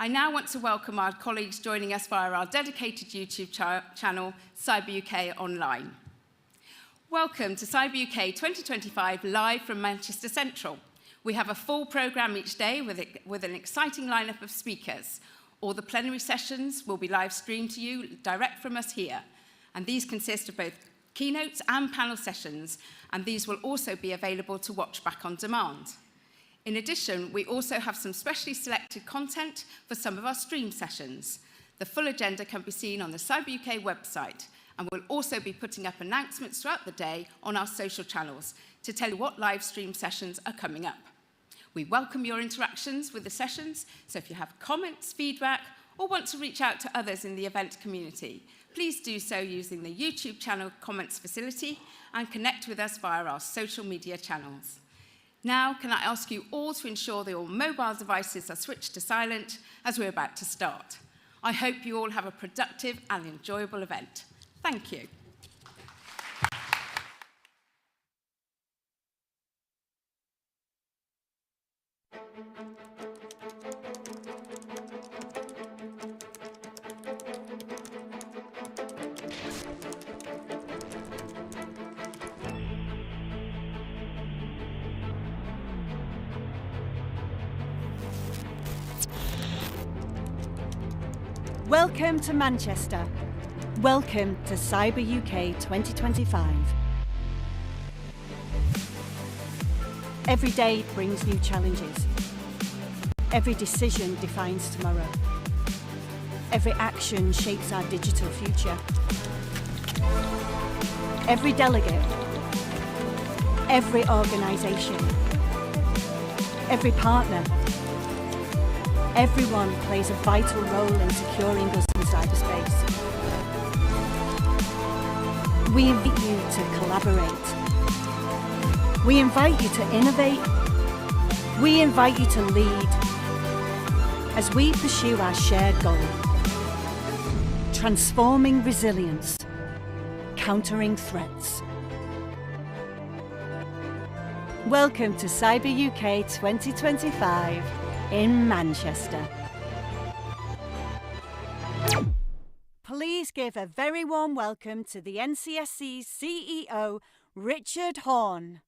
I now want to welcome our colleagues joining us via our dedicated YouTube channel, CyberUK Online. Welcome to CyberUK 2025 live from Manchester Central. We have a full programme each day with an exciting lineup of speakers. All the plenary sessions will be live streamed to you direct from us here. And these consist of both keynotes and panel sessions, and these will also be available to watch back on demand. In addition, we also have some specially selected content for some of our stream sessions. The full agenda can be seen on the CyberUK website, and we'll also be putting up announcements throughout the day on our social channels to tell you what live stream sessions are coming up. We welcome your interactions with the sessions, so if you have comments, feedback, or want to reach out to others in the event community, please do so using the YouTube channel comments facility and connect with us via our social media channels. Now, can I ask you all to ensure that your mobile devices are switched to silent as we're about to start. I hope you all have a productive and enjoyable event. Thank you. Welcome to Manchester. Welcome to CyberUK 2025. Every day brings new challenges. Every decision defines tomorrow. Every action shapes our digital future. Every delegate, every organisation, every partner, everyone plays a vital role in securing us in cyberspace. We invite you to collaborate. We invite you to innovate. We invite you to lead as we pursue our shared goal: transforming resilience, countering threats. Welcome to CyberUK 2025. In Manchester. Please give a very warm welcome to the NCSC's CEO, Richard Horn.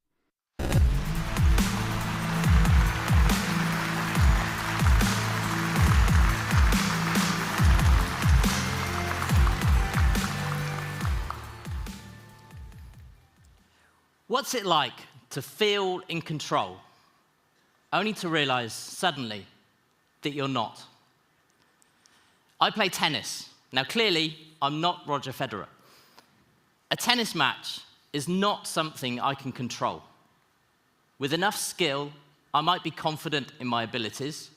What's it like to feel in control, only to realize suddenly that you're not? I play tennis. Now, clearly, I'm not Roger Federer. A tennis match is not something I can control. With enough skill, I might be confident in my abilities.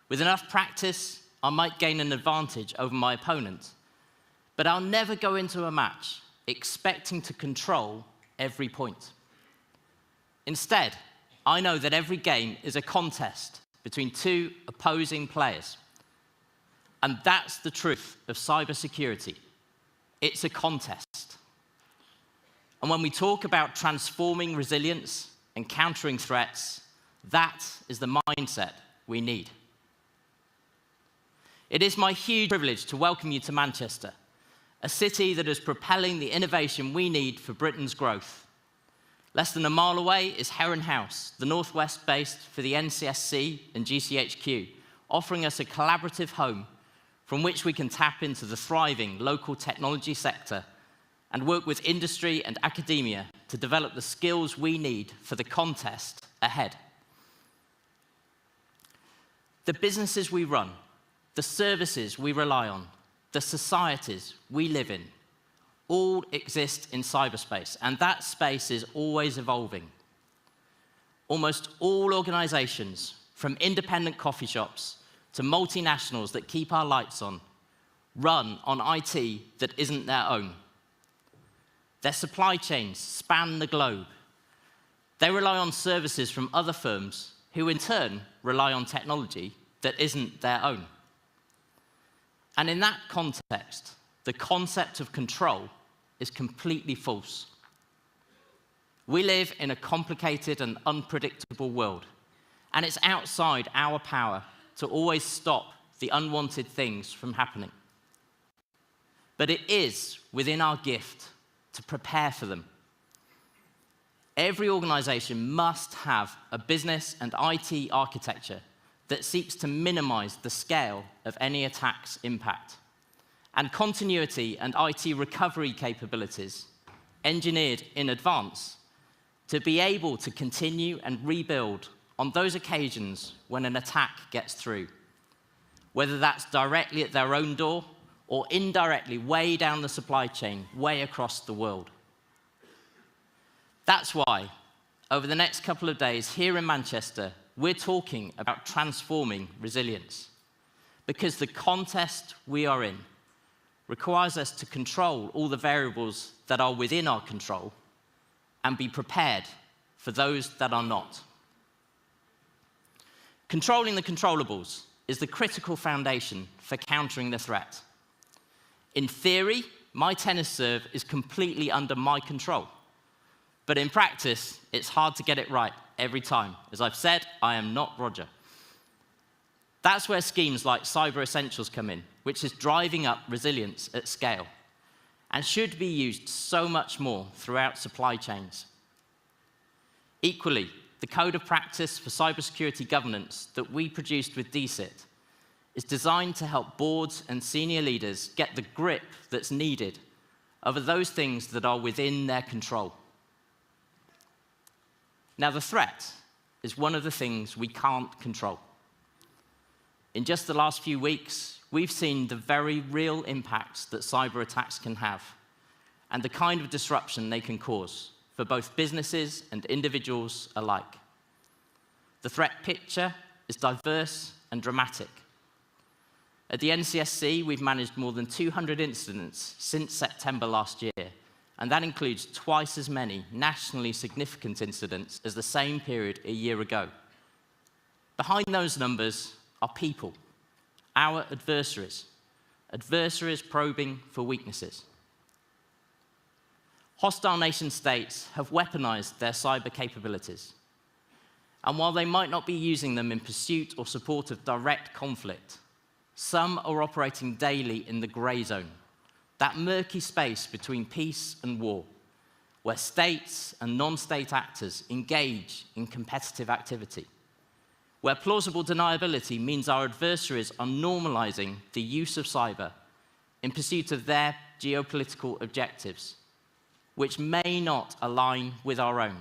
With enough practice, I might gain an advantage over my opponent. But I'll never go into a match expecting to control every point. Instead, I know that every game is a contest between two opposing players. And that's the truth of cybersecurity. It's a contest. And when we talk about transforming resilience and countering threats, that is the mindset we need. It is my huge privilege to welcome you to Manchester, a city that is propelling the innovation we need for Britain's growth. Less than a mile away is Heron House, the northwest base for the NCSC and GCHQ, offering us a collaborative home from which we can tap into the thriving local technology sector and work with industry and academia to develop the skills we need for the contest ahead. The businesses we run, the services we rely on, the societies we live in, all exist in cyberspace, and that space is always evolving. Almost all organizations, from independent coffee shops to multinationals that keep our lights on, run on IT that isn't their own. Their supply chains span the globe. They rely on services from other firms who in turn rely on technology that isn't their own. And in that context, the concept of control is completely false. We live in a complicated and unpredictable world, and it's outside our power to always stop the unwanted things from happening. But it is within our gift to prepare for them. Every organization must have a business and IT architecture that seeks to minimize the scale of any attack's impact, and continuity and IT recovery capabilities engineered in advance to be able to continue and rebuild on those occasions when an attack gets through, whether that's directly at their own door or indirectly way down the supply chain, way across the world. That's why, over the next couple of days here in Manchester, we're talking about transforming resilience, because the contest we are in requires us to control all the variables that are within our control and be prepared for those that are not. Controlling the controllables is the critical foundation for countering the threat. In theory, my tennis serve is completely under my control. But in practice, it's hard to get it right every time. As I've said, I am not Roger. That's where schemes like Cyber Essentials come in, which is driving up resilience at scale and should be used so much more throughout supply chains. Equally, the Code of Practice for Cybersecurity Governance that we produced with DCIT is designed to help boards and senior leaders get the grip that's needed over those things that are within their control. Now, the threat is one of the things we can't control. In just the last few weeks, we've seen the very real impacts that cyber attacks can have and the kind of disruption they can cause for both businesses and individuals alike. The threat picture is diverse and dramatic. At the NCSC, we've managed more than 200 incidents since September last year, and that includes twice as many nationally significant incidents as the same period a year ago. Behind those numbers are people, our adversaries probing for weaknesses. Hostile nation-states have weaponized their cyber capabilities, and while they might not be using them in pursuit or support of direct conflict, some are operating daily in the grey zone, that murky space between peace and war, where states and non-state actors engage in competitive activity, where plausible deniability means our adversaries are normalizing the use of cyber in pursuit of their geopolitical objectives, which may not align with our own.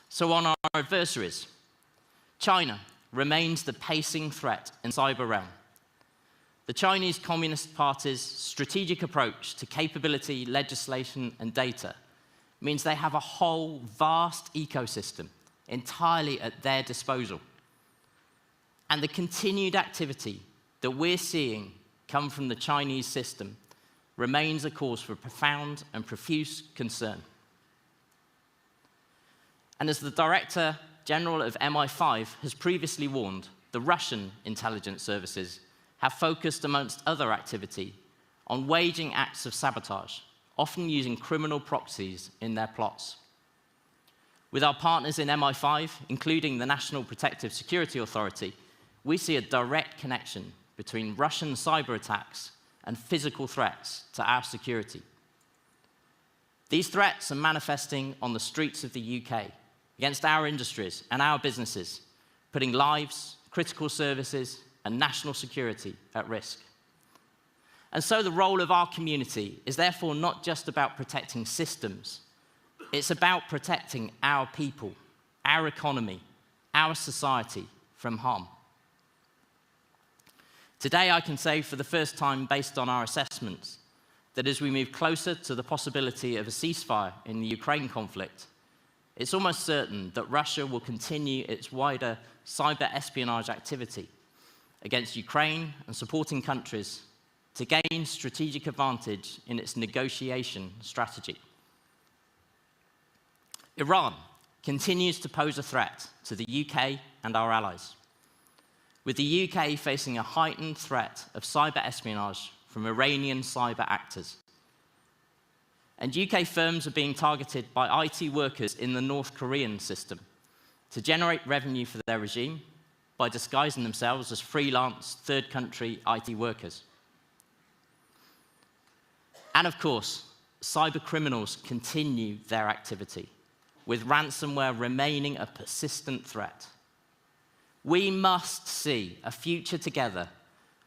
So on our adversaries, China remains the pacing threat in cyber realm. The Chinese Communist Party's strategic approach to capability, legislation, and data means they have a whole vast ecosystem entirely at their disposal. And the continued activity that we're seeing come from the Chinese system remains a cause for profound and profuse concern. And as the Director General of MI5 has previously warned, the Russian intelligence services have focused, amongst other activity, on waging acts of sabotage, often using criminal proxies in their plots. With our partners in MI5, including the National Protective Security Authority, we see a direct connection between Russian cyber attacks and physical threats to our security. These threats are manifesting on the streets of the UK against our industries and our businesses, putting lives, critical services, and national security at risk. And so the role of our community is therefore not just about protecting systems, it's about protecting our people, our economy, our society from harm. Today, I can say for the first time, based on our assessments, that as we move closer to the possibility of a ceasefire in the Ukraine conflict, it's almost certain that Russia will continue its wider cyber espionage activity against Ukraine and supporting countries to gain strategic advantage in its negotiation strategy. Iran continues to pose a threat to the UK and our allies, with the UK facing a heightened threat of cyber espionage from Iranian cyber actors. And UK firms are being targeted by IT workers in the North Korean system to generate revenue for their regime, by disguising themselves as freelance, third-country IT workers. And of course, cyber criminals continue their activity, with ransomware remaining a persistent threat. We must see a future together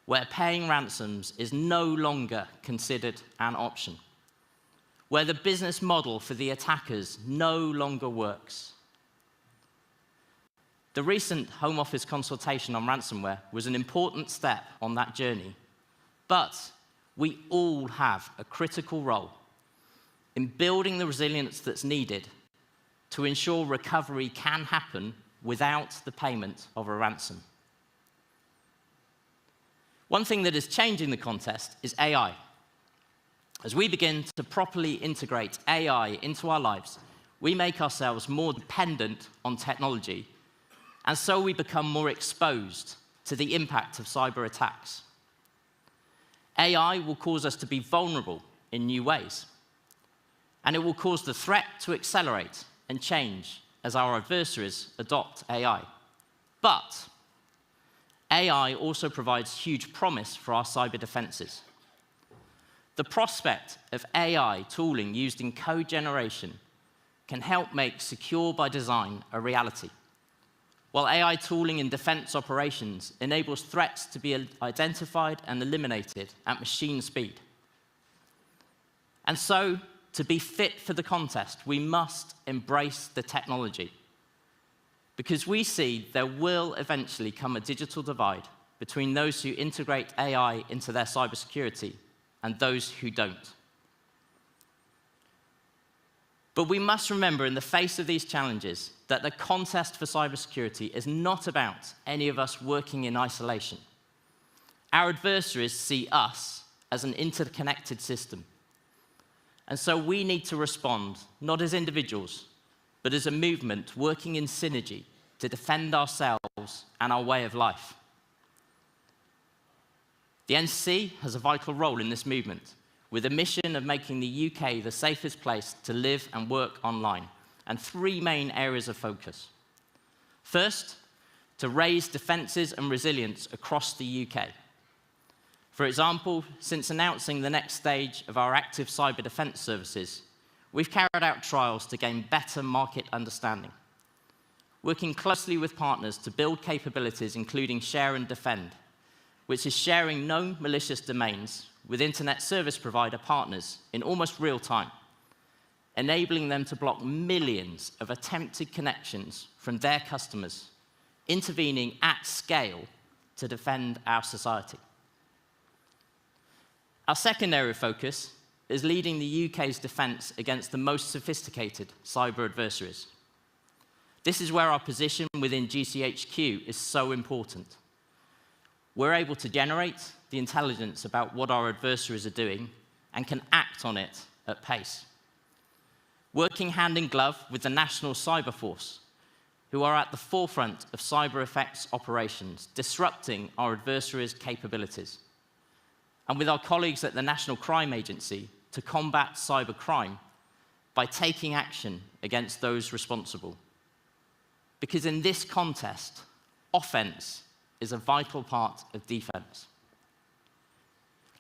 where paying ransoms is no longer considered an option, where the business model for the attackers no longer works. The recent Home Office consultation on ransomware was an important step on that journey, but we all have a critical role in building the resilience that's needed to ensure recovery can happen without the payment of a ransom. One thing that is changing the contest is AI. As we begin to properly integrate AI into our lives, we make ourselves more dependent on technology, and so we become more exposed to the impact of cyber attacks. AI will cause us to be vulnerable in new ways, and it will cause the threat to accelerate and change as our adversaries adopt AI. But AI also provides huge promise for our cyber defenses. The prospect of AI tooling used in code generation can help make secure by design a reality, while AI tooling in defense operations enables threats to be identified and eliminated at machine speed. And so, to be fit for the contest, we must embrace the technology, because we see there will eventually come a digital divide between those who integrate AI into their cybersecurity and those who don't. But we must remember, in the face of these challenges, that the contest for cybersecurity is not about any of us working in isolation. Our adversaries see us as an interconnected system. And so we need to respond, not as individuals, but as a movement working in synergy to defend ourselves and our way of life. The NCC has a vital role in this movement, with a mission of making the UK the safest place to live and work online, and three main areas of focus. First, to raise defences and resilience across the UK. For example, since announcing the next stage of our active cyber defence services, we've carried out trials to gain better market understanding, working closely with partners to build capabilities including Share and Defend, which is sharing known malicious domains with internet service provider partners in almost real time, enabling them to block millions of attempted connections from their customers, intervening at scale to defend our society. Our second area of focus is leading the UK's defence against the most sophisticated cyber adversaries. This is where our position within GCHQ is so important. We're able to generate the intelligence about what our adversaries are doing and can act on it at pace. Working hand in glove with the National Cyber Force, who are at the forefront of cyber effects operations, disrupting our adversaries' capabilities. And with our colleagues at the National Crime Agency to combat cybercrime by taking action against those responsible. Because in this contest, offense is a vital part of defense.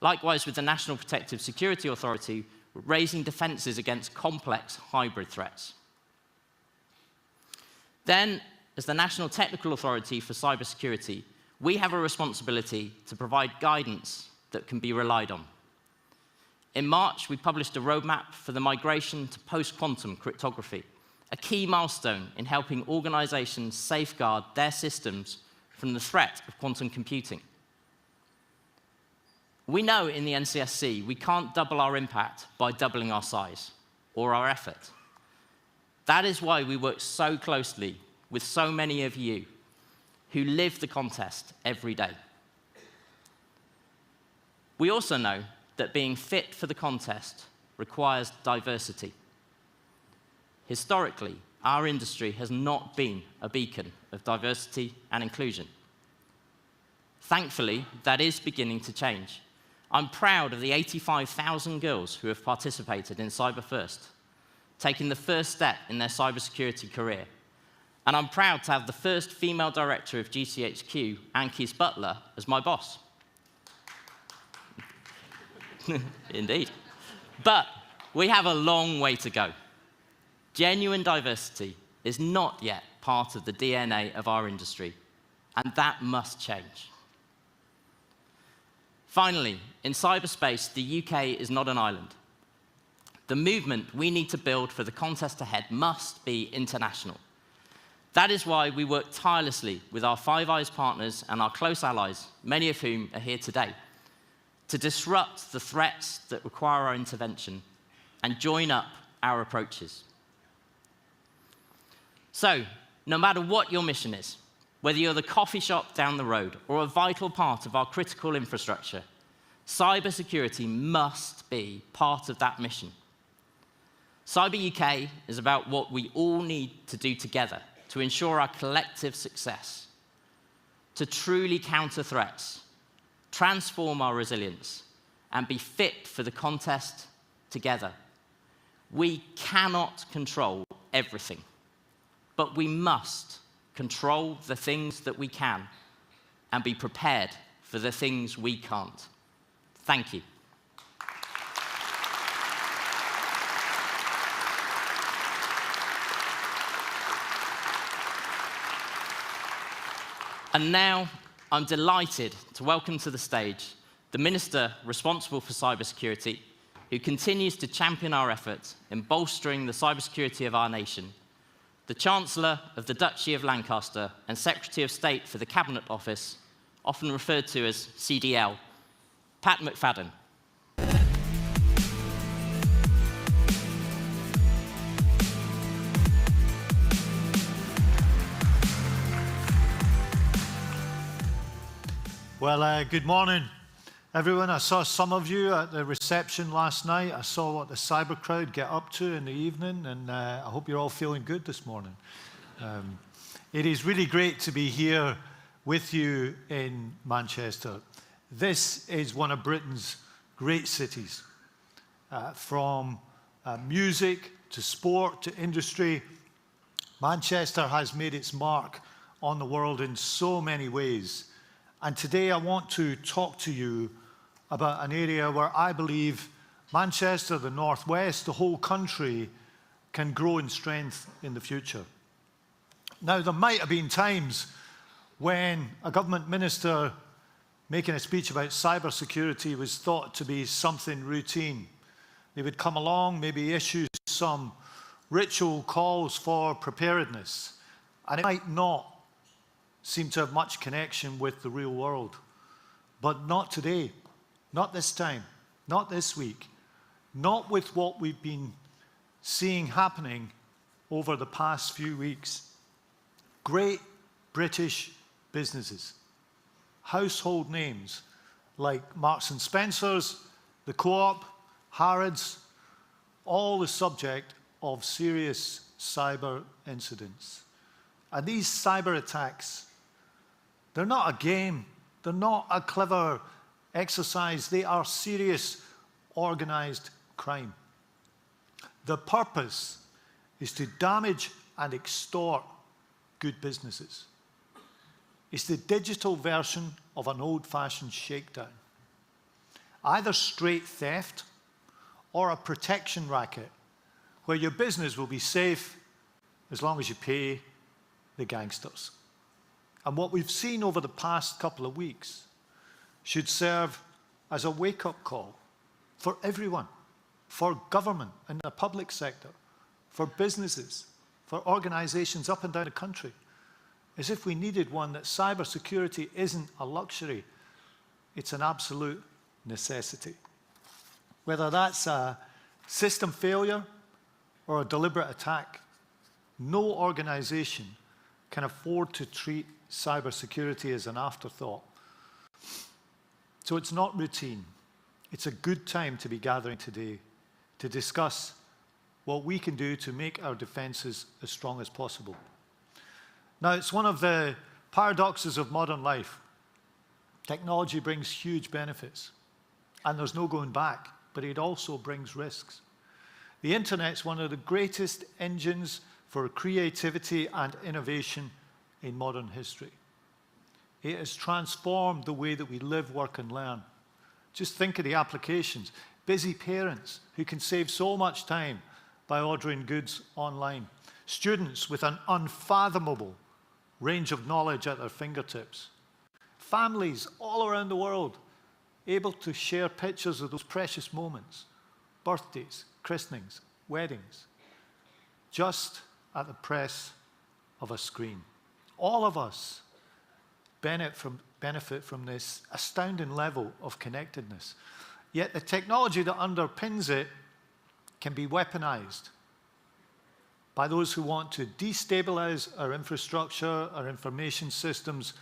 Likewise, with the National Protective Security Authority, we're raising defenses against complex hybrid threats. Then, as the National Technical Authority for Cybersecurity, we have a responsibility to provide guidance that can be relied on. In March, we published a roadmap for the migration to post-quantum cryptography, a key milestone in helping organizations safeguard their systems from the threat of quantum computing. We know in the NCSC we can't double our impact by doubling our size or our effort. That is why we work so closely with so many of you who live the contest every day. We also know that being fit for the contest requires diversity. Historically, our industry has not been a beacon of diversity and inclusion. Thankfully, that is beginning to change. I'm proud of the 85,000 girls who have participated in Cyber First, taking the first step in their cybersecurity career. And I'm proud to have the first female director of GCHQ, Anne Keys-Butler, as my boss. Indeed. But we have a long way to go. Genuine diversity is not yet part of the DNA of our industry, and that must change. Finally, in cyberspace, the UK is not an island. The movement we need to build for the contest ahead must be international. That is why we work tirelessly with our Five Eyes partners and our close allies, many of whom are here today, to disrupt the threats that require our intervention and join up our approaches. So, no matter what your mission is, whether you're the coffee shop down the road or a vital part of our critical infrastructure, cybersecurity must be part of that mission. Cyber UK is about what we all need to do together to ensure our collective success, to truly counter threats, transform our resilience, and be fit for the contest together. We cannot control everything, but we must control the things that we can and be prepared for the things we can't. Thank you. And now, I'm delighted to welcome to the stage the Minister responsible for cybersecurity, who continues to champion our efforts in bolstering the cybersecurity of our nation, the Chancellor of the Duchy of Lancaster and Secretary of State for the Cabinet Office, often referred to as CDL, Pat McFadden. Well, good morning, everyone. I saw some of you at the reception last night. I saw what the cyber crowd get up to in the evening, and I hope you're all feeling good this morning. It is really great to be here with you in Manchester. This is one of Britain's great cities. From music to sport to industry, Manchester has made its mark on the world in so many ways. And today I want to talk to you about an area where I believe Manchester, the Northwest, the whole country can grow in strength in the future. Now, there might have been times when a government minister making a speech about cybersecurity was thought to be something routine. They would come along, maybe issue some ritual calls for preparedness, and it might not seem to have much connection with the real world. But not today, not this time, not this week, not with what we've been seeing happening over the past few weeks. Great British businesses, household names like Marks and Spencer's, the Co-op, Harrods, all the subject of serious cyber incidents. And these cyber attacks, they're not a game. They're not a clever exercise. They are serious, organized crime. The purpose is to damage and extort good businesses. It's the digital version of an old-fashioned shakedown. Either straight theft or a protection racket where your business will be safe as long as you pay the gangsters. And what we've seen over the past couple of weeks should serve as a wake-up call for everyone, for government and the public sector, for businesses, for organizations up and down the country, as if we needed one, that cybersecurity isn't a luxury, it's an absolute necessity. Whether that's a system failure or a deliberate attack, no organization can afford to treat cybersecurity as an afterthought. So it's not routine. It's a good time to be gathering today to discuss what we can do to make our defenses as strong as possible. Now, it's one of the paradoxes of modern life. Technology brings huge benefits, and there's no going back, but it also brings risks. The internet's one of the greatest engines for creativity and innovation in modern history. It has transformed the way that we live, work, and learn. Just think of the applications. Busy parents who can save so much time by ordering goods online. Students with an unfathomable range of knowledge at their fingertips. Families all around the world able to share pictures of those precious moments. Birthdays, christenings, weddings. Just at the press of a screen. All of us benefit from this astounding level of connectedness. Yet the technology that underpins it can be weaponized by those who want to destabilize our infrastructure, our information systems,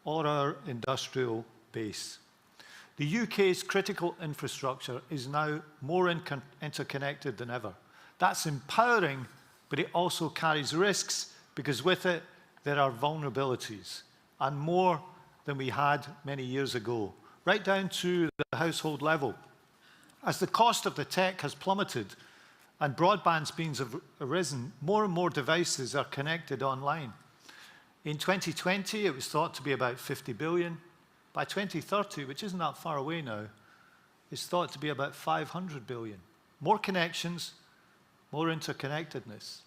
or our industrial base. The UK's critical infrastructure is now more interconnected than ever. That's empowering, but it also carries risks because with it there are vulnerabilities, and more than we had many years ago, right down to the household level. As the cost of the tech has plummeted and broadband speeds have arisen, more and more devices are connected online. In 2020, it was thought to be about 50 billion. By 2030, which isn't that far away now, it's thought to be about 500 billion. More connections, more interconnectedness.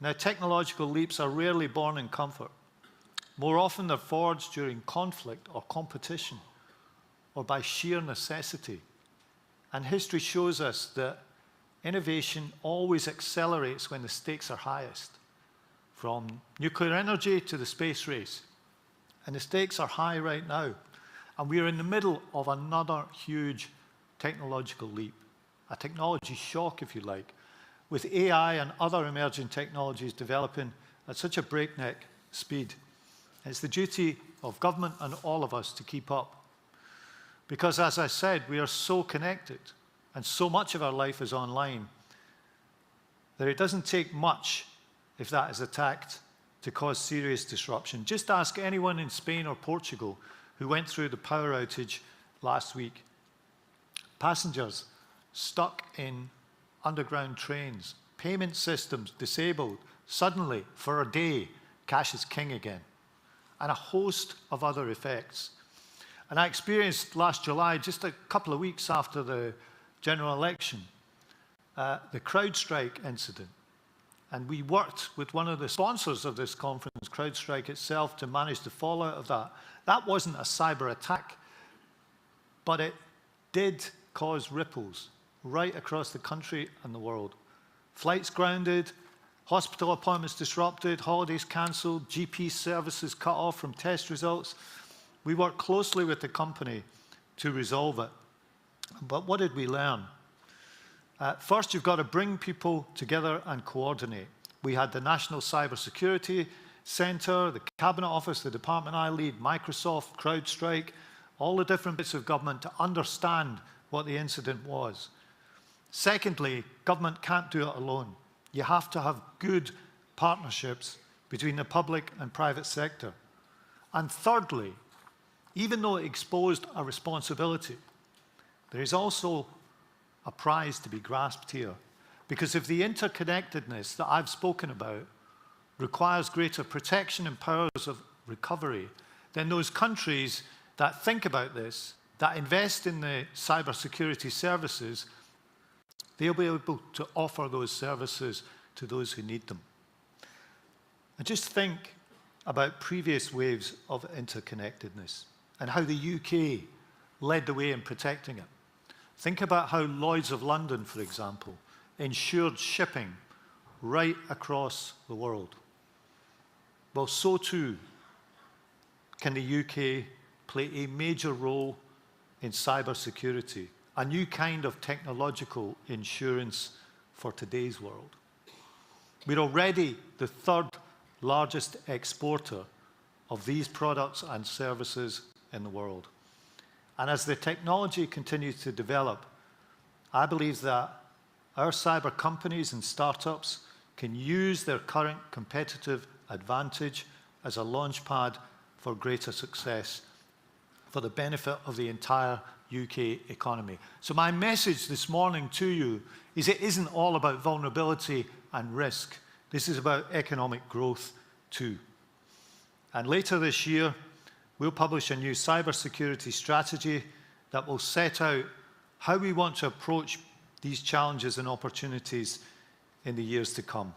Now, technological leaps are rarely born in comfort. More often, they're forged during conflict or competition, or by sheer necessity. And history shows us that innovation always accelerates when the stakes are highest, from nuclear energy to the space race. And the stakes are high right now. And we are in the middle of another huge technological leap, a technology shock, if you like, with AI and other emerging technologies developing at such a breakneck speed. It's the duty of government and all of us to keep up. Because, as I said, we are so connected, and so much of our life is online, that it doesn't take much, if that is attacked, to cause serious disruption. Just ask anyone in Spain or Portugal who went through the power outage last week. Passengers stuck in underground trains, payment systems disabled, suddenly, for a day, cash is king again, and a host of other effects. And I experienced last July, just a couple of weeks after the general election, the CrowdStrike incident. And we worked with one of the sponsors of this conference, CrowdStrike itself, to manage the fallout of that. That wasn't a cyber attack, but it did cause ripples right across the country and the world. Flights grounded, hospital appointments disrupted, holidays cancelled, GP services cut off from test results. We worked closely with the company to resolve it. But what did we learn? First, you've got to bring people together and coordinate. We had the National Cybersecurity Centre, the Cabinet Office, the department I lead, Microsoft, CrowdStrike, all the different bits of government to understand what the incident was. Secondly, government can't do it alone. You have to have good partnerships between the public and private sector. And thirdly, even though it exposed a responsibility, there is also a prize to be grasped here. Because if the interconnectedness that I've spoken about requires greater protection and powers of recovery, then those countries that think about this, that invest in the cybersecurity services, they'll be able to offer those services to those who need them. And just think about previous waves of interconnectedness and how the UK led the way in protecting it. Think about how Lloyd's of London, for example, ensured shipping right across the world. Well, so too can the UK play a major role in cybersecurity, a new kind of technological insurance for today's world. We're already the third largest exporter of these products and services in the world. And as the technology continues to develop, I believe that our cyber companies and startups can use their current competitive advantage as a launchpad for greater success for the benefit of the entire UK economy. So my message this morning to you is it isn't all about vulnerability and risk. This is about economic growth too. And later this year, we'll publish a new cybersecurity strategy that will set out how we want to approach these challenges and opportunities in the years to come.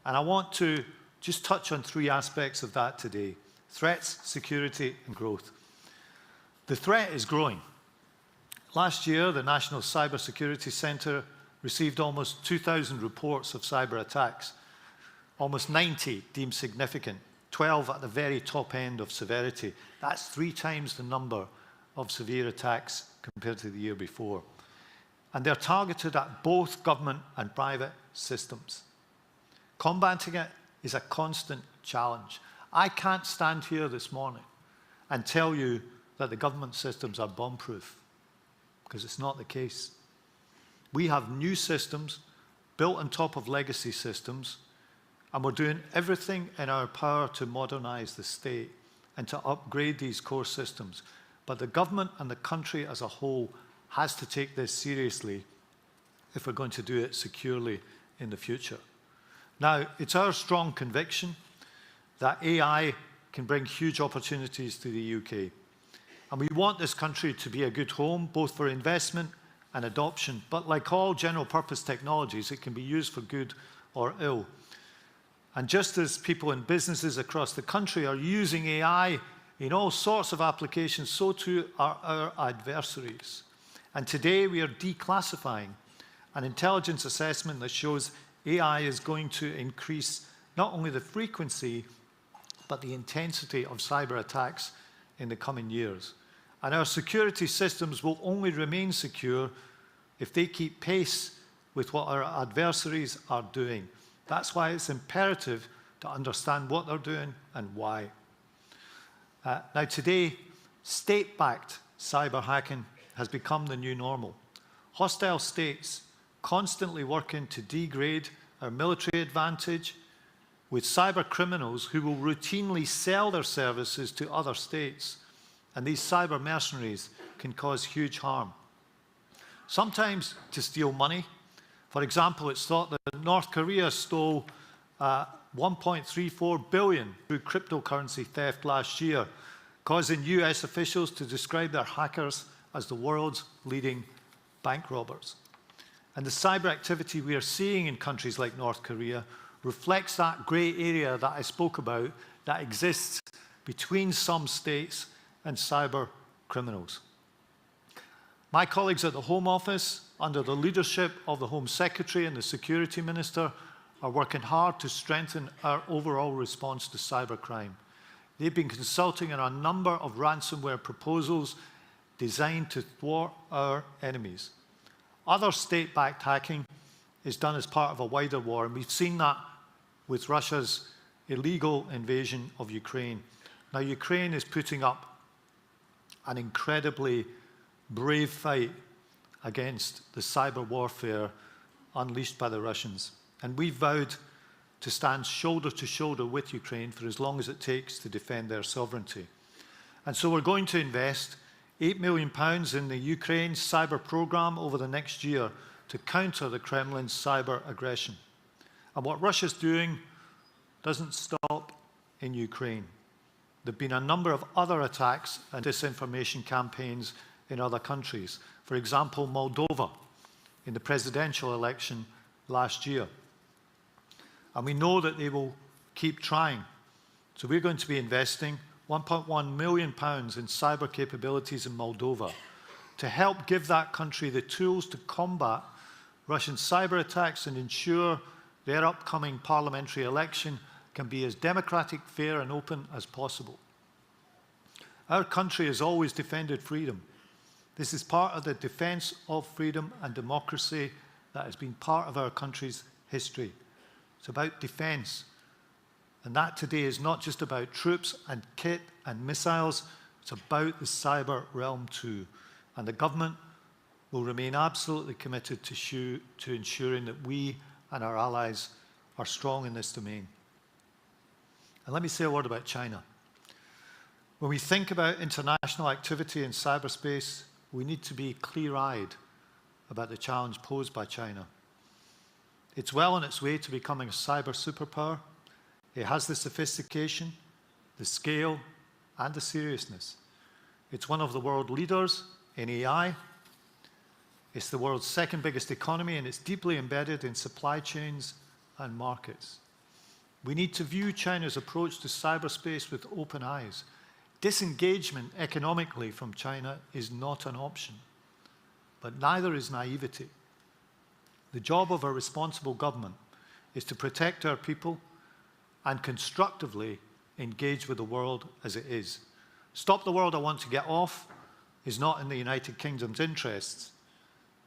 And I want to just touch on three aspects of that today: threats, security, and growth. The threat is growing. Last year, the National Cybersecurity Centre received almost 2,000 reports of cyber attacks, almost 90 deemed significant, 12 at the very top end of severity. That's 3 times the number of severe attacks compared to the year before. And they're targeted at both government and private systems. Combating it is a constant challenge. I can't stand here this morning and tell you that the government systems are bomb-proof, because it's not the case. We have new systems built on top of legacy systems, and we're doing everything in our power to modernize the state and to upgrade these core systems. But the government and the country as a whole has to take this seriously if we're going to do it securely in the future. Now, it's our strong conviction that AI can bring huge opportunities to the UK. And we want this country to be a good home, both for investment and adoption. But like all general purpose technologies, it can be used for good or ill. And just as people in businesses across the country are using AI in all sorts of applications, so too are our adversaries. And today we are declassifying an intelligence assessment that shows AI is going to increase not only the frequency, but the intensity of cyber attacks in the coming years. And our security systems will only remain secure if they keep pace with what our adversaries are doing. That's why it's imperative to understand what they're doing and why. Now today, state-backed cyber hacking has become the new normal. Hostile states constantly working to degrade our military advantage with cyber criminals who will routinely sell their services to other states. And these cyber mercenaries can cause huge harm. Sometimes to steal money. For example, it's thought that North Korea stole 1.34 billion through cryptocurrency theft last year, causing US officials to describe their hackers as the world's leading bank robbers. And the cyber activity we are seeing in countries like North Korea reflects that grey area that I spoke about that exists between some states and cyber criminals. My colleagues at the Home Office, under the leadership of the Home Secretary and the Security Minister, are working hard to strengthen our overall response to cybercrime. They've been consulting on a number of ransomware proposals designed to thwart our enemies. Other state-backed hacking is done as part of a wider war, and we've seen that with Russia's illegal invasion of Ukraine. Now, Ukraine is putting up an incredibly brave fight against the cyber warfare unleashed by the Russians. And we've vowed to stand shoulder to shoulder with Ukraine for as long as it takes to defend their sovereignty. And so we're going to invest £8 million in the Ukraine cyber program over the next year to counter the Kremlin's cyber aggression. And what Russia's doing doesn't stop in Ukraine. There have been a number of other attacks and disinformation campaigns in other countries. For example, Moldova in the presidential election last year. And we know that they will keep trying. So we're going to be investing £1.1 million in cyber capabilities in Moldova to help give that country the tools to combat Russian cyber attacks and ensure their upcoming parliamentary election can be as democratic, fair and open as possible. Our country has always defended freedom. This is part of the defence of freedom and democracy that has been part of our country's history. It's about defence. And that today is not just about troops and kit and missiles, it's about the cyber realm too. And the government will remain absolutely committed to ensuring that we and our allies are strong in this domain. And let me say a word about China. When we think about international activity in cyberspace, we need to be clear-eyed about the challenge posed by China. It's well on its way to becoming a cyber superpower. It has the sophistication, the scale, and the seriousness. It's one of the world leaders in AI. It's the world's second biggest economy, and it's deeply embedded in supply chains and markets. We need to view China's approach to cyberspace with open eyes. Disengagement economically from China is not an option, but neither is naivety. The job of a responsible government is to protect our people and constructively engage with the world as it is. Stop the world I want to get off is not in the United Kingdom's interests.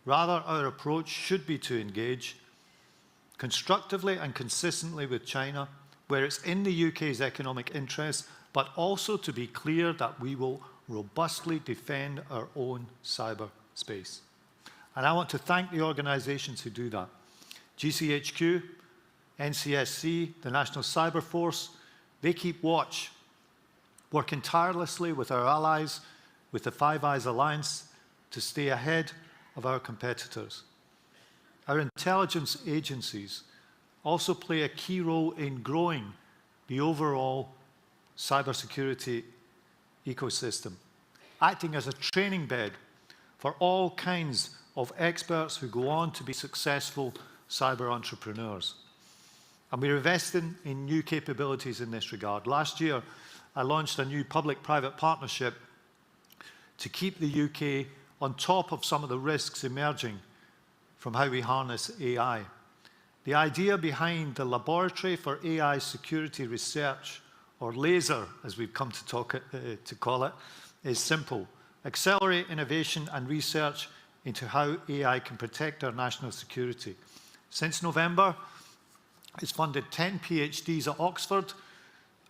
Rather, our approach should be to engage constructively and consistently with China, where it's in the UK's economic interests, but also to be clear that we will robustly defend our own cyberspace. And I want to thank the organisations who do that. GCHQ, NCSC, the National Cyber Force, they keep watch, working tirelessly with our allies, with the Five Eyes Alliance, to stay ahead of our competitors. Our intelligence agencies also play a key role in growing the overall cybersecurity ecosystem, acting as a training bed for all kinds of experts who go on to be successful cyber entrepreneurs. And we're investing in new capabilities in this regard. Last year, I launched a new public-private partnership to keep the UK on top of some of the risks emerging from how we harness AI. The idea behind the Laboratory for AI Security Research, or LASER, as we've come to call it, is simple. Accelerate innovation and research into how AI can protect our national security. Since November, it's funded 10 PhDs at Oxford,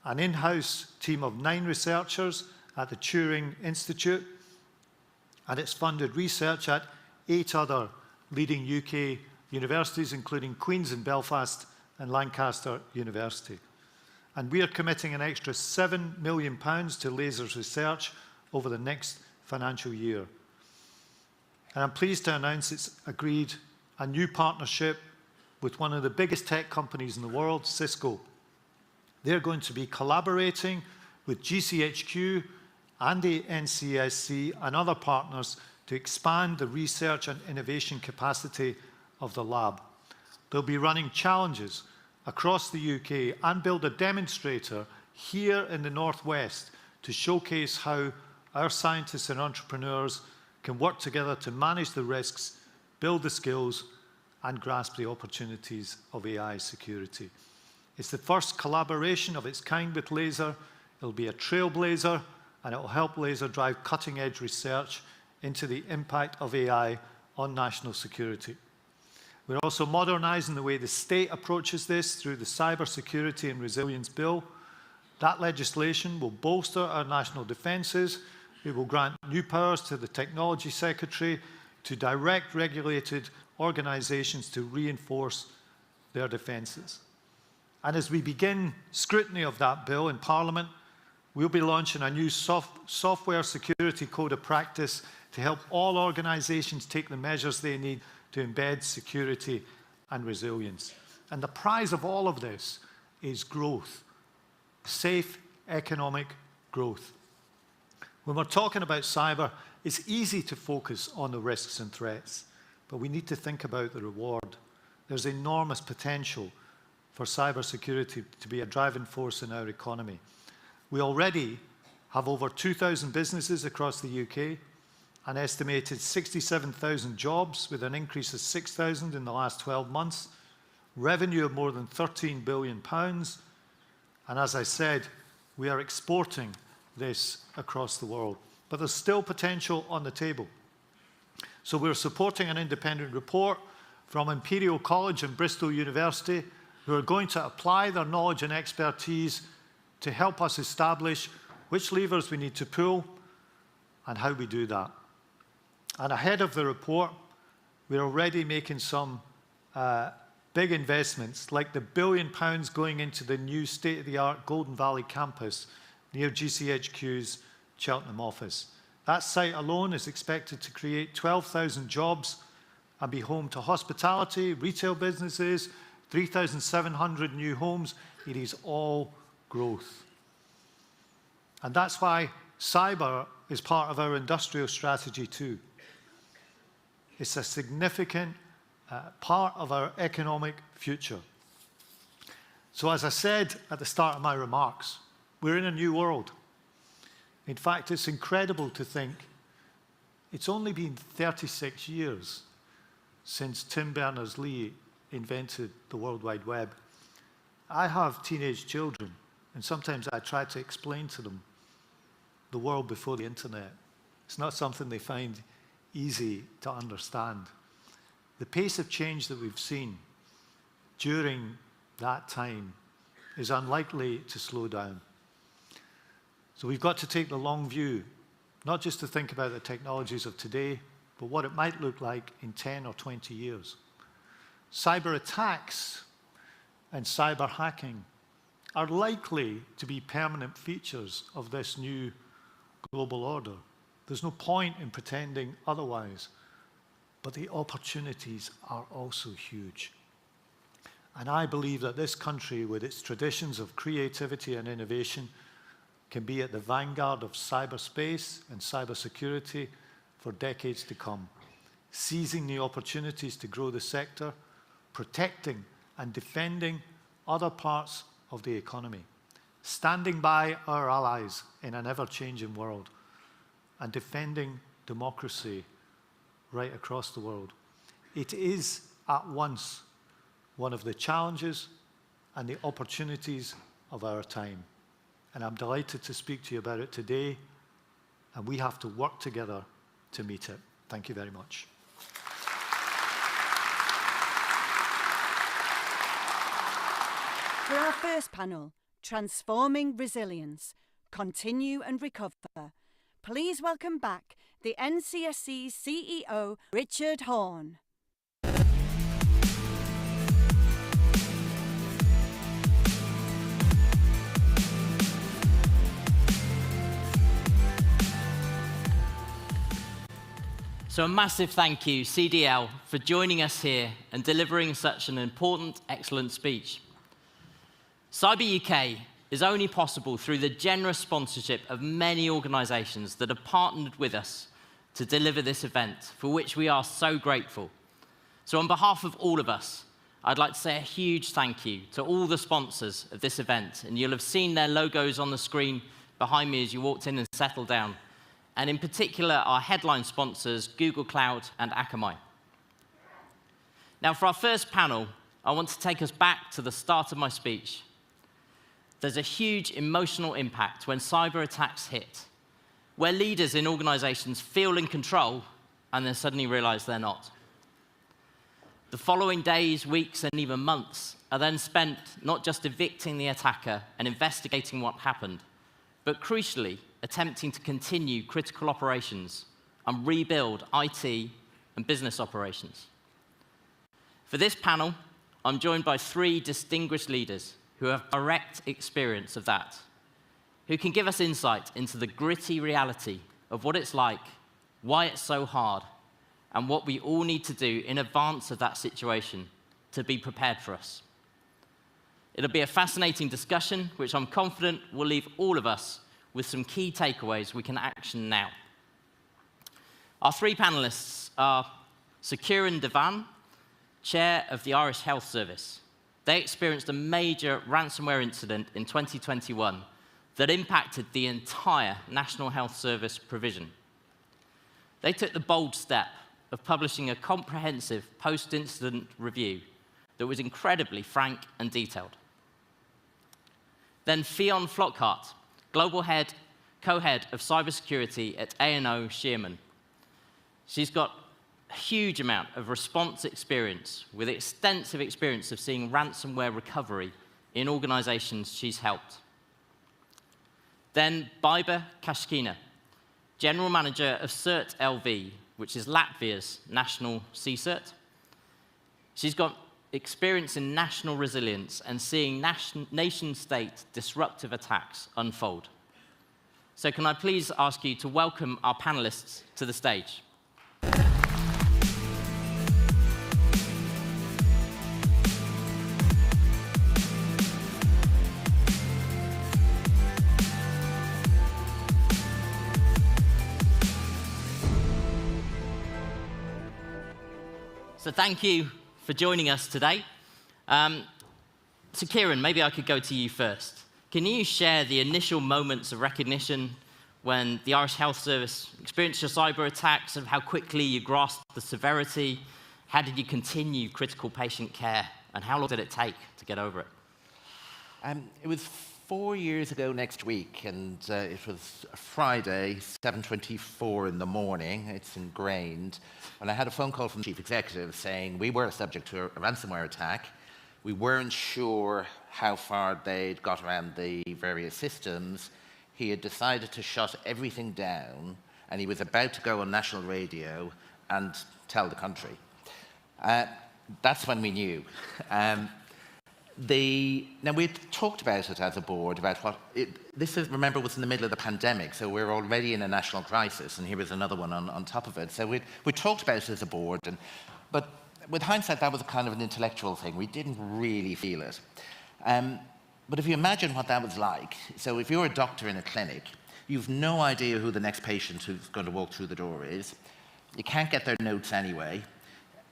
an in-house team of 9 researchers at the Turing Institute, and it's funded research at 8 other leading UK universities, including Queen's in Belfast and Lancaster University. And we are committing an extra £7 million to LASER's research over the next financial year. And I'm pleased to announce it's agreed a new partnership with one of the biggest tech companies in the world, Cisco. They're going to be collaborating with GCHQ and the NCSC and other partners to expand the research and innovation capacity of the lab. They'll be running challenges across the UK and build a demonstrator here in the Northwest to showcase how our scientists and entrepreneurs can work together to manage the risks, build the skills, and grasp the opportunities of AI security. It's the first collaboration of its kind with LASER. It'll be a trailblazer, and it will help LASER drive cutting-edge research into the impact of AI on national security. We're also modernising the way the state approaches this through the Cyber Security and Resilience Bill. That legislation will bolster our national defences. It will grant new powers to the Technology Secretary to direct regulated organisations to reinforce their defences. And as we begin scrutiny of that bill in Parliament, we'll be launching a new software security code of practice to help all organisations take the measures they need to embed security and resilience. And the prize of all of this is growth, safe economic growth. When we're talking about cyber, it's easy to focus on the risks and threats, but we need to think about the reward. There's enormous potential for cybersecurity to be a driving force in our economy. We already have over 2,000 businesses across the UK, an estimated 67,000 jobs with an increase of 6,000 in the last 12 months, revenue of more than £13 billion, and as I said, we are exporting this across the world. But there's still potential on the table. So we're supporting an independent report from Imperial College and Bristol University, who are going to apply their knowledge and expertise to help us establish which levers we need to pull and how we do that. And ahead of the report, we're already making some big investments, like the £1 billion going into the new state-of-the-art Golden Valley campus near GCHQ's Cheltenham office. That site alone is expected to create 12,000 jobs and be home to hospitality, retail businesses, 3,700 new homes. It is all growth. And that's why cyber is part of our industrial strategy too. It's a significant part of our economic future. So as I said at the start of my remarks, we're in a new world. In fact, it's incredible to think it's only been 36 years since Tim Berners-Lee invented the World Wide Web. I have teenage children, and sometimes I try to explain to them the world before the internet. It's not something they find easy to understand. The pace of change that we've seen during that time is unlikely to slow down. So we've got to take the long view, not just to think about the technologies of today, but what it might look like in 10 or 20 years. Cyber attacks and cyber hacking are likely to be permanent features of this new global order. There's no point in pretending otherwise, but the opportunities are also huge. And I believe that this country, with its traditions of creativity and innovation, can be at the vanguard of cyberspace and cybersecurity for decades to come, seizing the opportunities to grow the sector, protecting and defending other parts of the economy, standing by our allies in an ever-changing world, and defending democracy right across the world. It is at once one of the challenges and the opportunities of our time. And I'm delighted to speak to you about it today, and we have to work together to meet it. Thank you very much. For our first panel, Transforming Resilience, Continue and Recover, please welcome back the NCSC's CEO, Richard Horne. So a massive thank you, CDL, for joining us here and delivering such an important, excellent speech. CyberUK is only possible through the generous sponsorship of many organisations that have partnered with us to deliver this event, for which we are so grateful. So on behalf of all of us, I'd like to say a huge thank you to all the sponsors of this event, and you'll have seen their logos on the screen behind me as you walked in and settled down. And in particular, our headline sponsors, Google Cloud and Akamai. Now, for our first panel, I want to take us back to the start of my speech. There's a huge emotional impact when cyber attacks hit, where leaders in organizations feel in control and then suddenly realize they're not. The following days, weeks, and even months are then spent not just evicting the attacker and investigating what happened, but crucially, attempting to continue critical operations and rebuild IT and business operations. For this panel, I'm joined by three distinguished leaders who have direct experience of that, who can give us insight into the gritty reality of what it's like, why it's so hard, and what we all need to do in advance of that situation to be prepared for us. It'll be a fascinating discussion, which I'm confident will leave all of us with some key takeaways we can action now. Our three panelists are Sukiran Devan, Chair of the Irish Health Service. They experienced a major ransomware incident in 2021 that impacted the entire National Health Service provision. They took the bold step of publishing a comprehensive post-incident review that was incredibly frank and detailed. Then Fionn Flockhart, Global Co-Head of Cybersecurity at A&O Shearman. She's got a huge amount of response experience with extensive experience of seeing ransomware recovery in organizations she's helped. Then Baiba Kashkina, General Manager of CERT LV, which is Latvia's national CSERT. She's got experience in national resilience and seeing nation-state disruptive attacks unfold. So can I please ask you to welcome our panelists to the stage? So thank you for joining us today. So Kieran, maybe I could go to you first. Can you share the initial moments of recognition when the Irish Health Service experienced your cyber attacks, and how quickly you grasped the severity? How did you continue critical patient care, and how long did it take to get over it? It was 4 years ago next week, and it was a Friday, 7:24 in the morning. It's ingrained. When I had a phone call from the chief executive saying we were subject to a ransomware attack. We weren't sure how far they'd got around the various systems. He had decided to shut everything down, and he was about to go on national radio and tell the country. That's when we knew. Now, we'd talked about it as a board, about remember, was in the middle of the pandemic, so we're already in a national crisis, and here was another one on top of it. So we talked about it as a board, but with hindsight, that was a kind of an intellectual thing. We didn't really feel it. But if you imagine what that was like, so if you're a doctor in a clinic, you've no idea who the next patient who's going to walk through the door is. You can't get their notes anyway.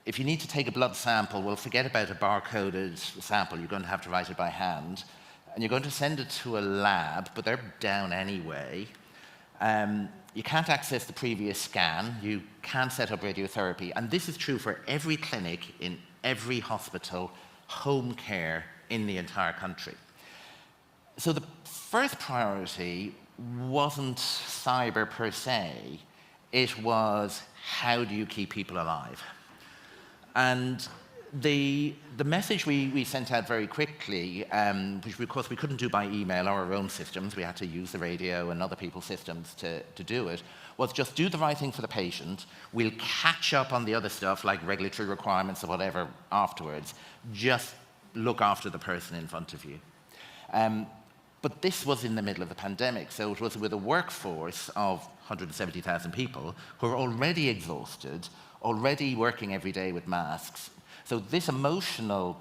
If you need to take a blood sample, well, forget about a barcoded sample. You're going to have to write it by hand. And you're going to send it to a lab, but they're down anyway. You can't access the previous scan. You can't set up radiotherapy. And this is true for every clinic in every hospital, home care in the entire country. So the first priority wasn't cyber per se. It was, how do you keep people alive? And the message we sent out very quickly, which of course we couldn't do by email or our own systems, we had to use the radio and other people's systems to do it, was just do the right thing for the patient. We'll catch up on the other stuff like regulatory requirements or whatever afterwards. Just look after the person in front of you. But this was in the middle of the pandemic, so it was with a workforce of 170,000 people who are already exhausted, already working every day with masks. So this emotional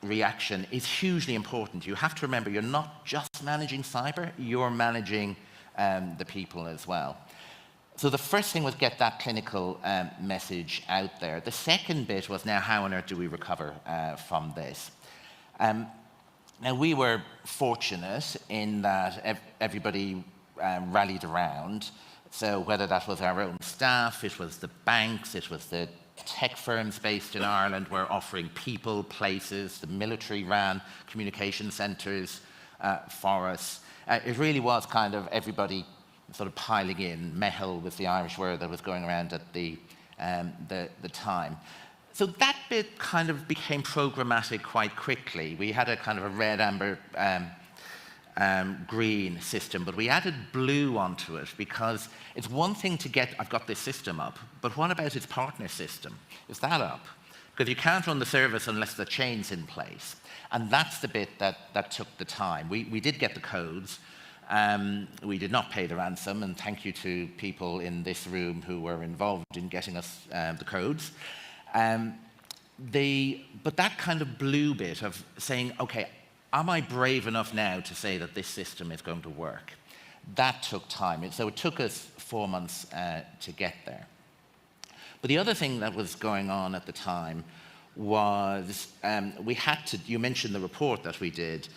reaction is hugely important. You have to remember, you're not just managing cyber, you're managing the people as well. So the first thing was get that clinical message out there. The second bit was, now how on earth do we recover from this? Now, we were fortunate in that everybody rallied around. So whether that was our own staff, it was the banks, it was the tech firms based in Ireland were offering people, places, the military ran communication centres for us. It really was kind of everybody sort of piling in. Mehel was the Irish word that was going around at the time. So that bit kind of became programmatic quite quickly. We had a kind of a red, amber, green system, but we added blue onto it because it's one thing to get, I've got this system up, but what about its partner system? Is that up? Because you can't run the service unless the chain's in place. And that's the bit that took the time. We did get the codes. We did not pay the ransom, and thank you to people in this room who were involved in getting us the codes. But that kind of blue bit of saying, okay, am I brave enough now to say that this system is going to work? That took time. So it took us 4 months to get there. But the other thing that was going on at the time was we had to, you mentioned the report that we did,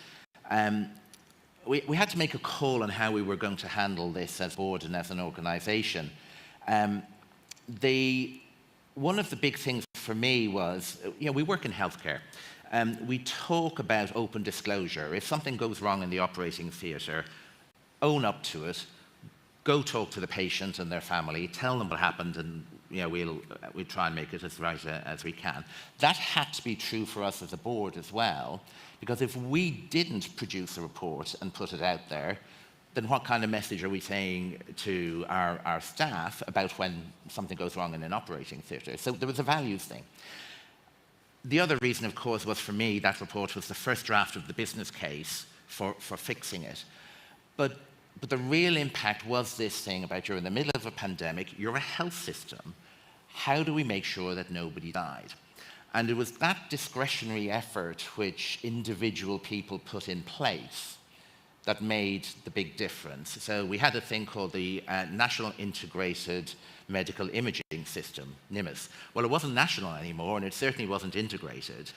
we had to make a call on how we were going to handle this as a board and as an organisation. One of the big things for me was, we work in healthcare. We talk about open disclosure. If something goes wrong in the operating theatre, own up to it, go talk to the patient and their family, tell them what happened, and we'll try and make it as right as we can. That had to be true for us as a board as well, because if we didn't produce a report and put it out there, then what kind of message are we saying to our staff about when something goes wrong in an operating theatre? So there was a values thing. The other reason, of course, was for me, that report was the first draft of the business case for fixing it. But the real impact was this thing about, you're in the middle of a pandemic, you're a health system. How do we make sure that nobody died? And it was that discretionary effort which individual people put in place that made the big difference. So we had a thing called the National Integrated Medical Imaging System, NIMS. Well, it wasn't national anymore, and it certainly wasn't integrated.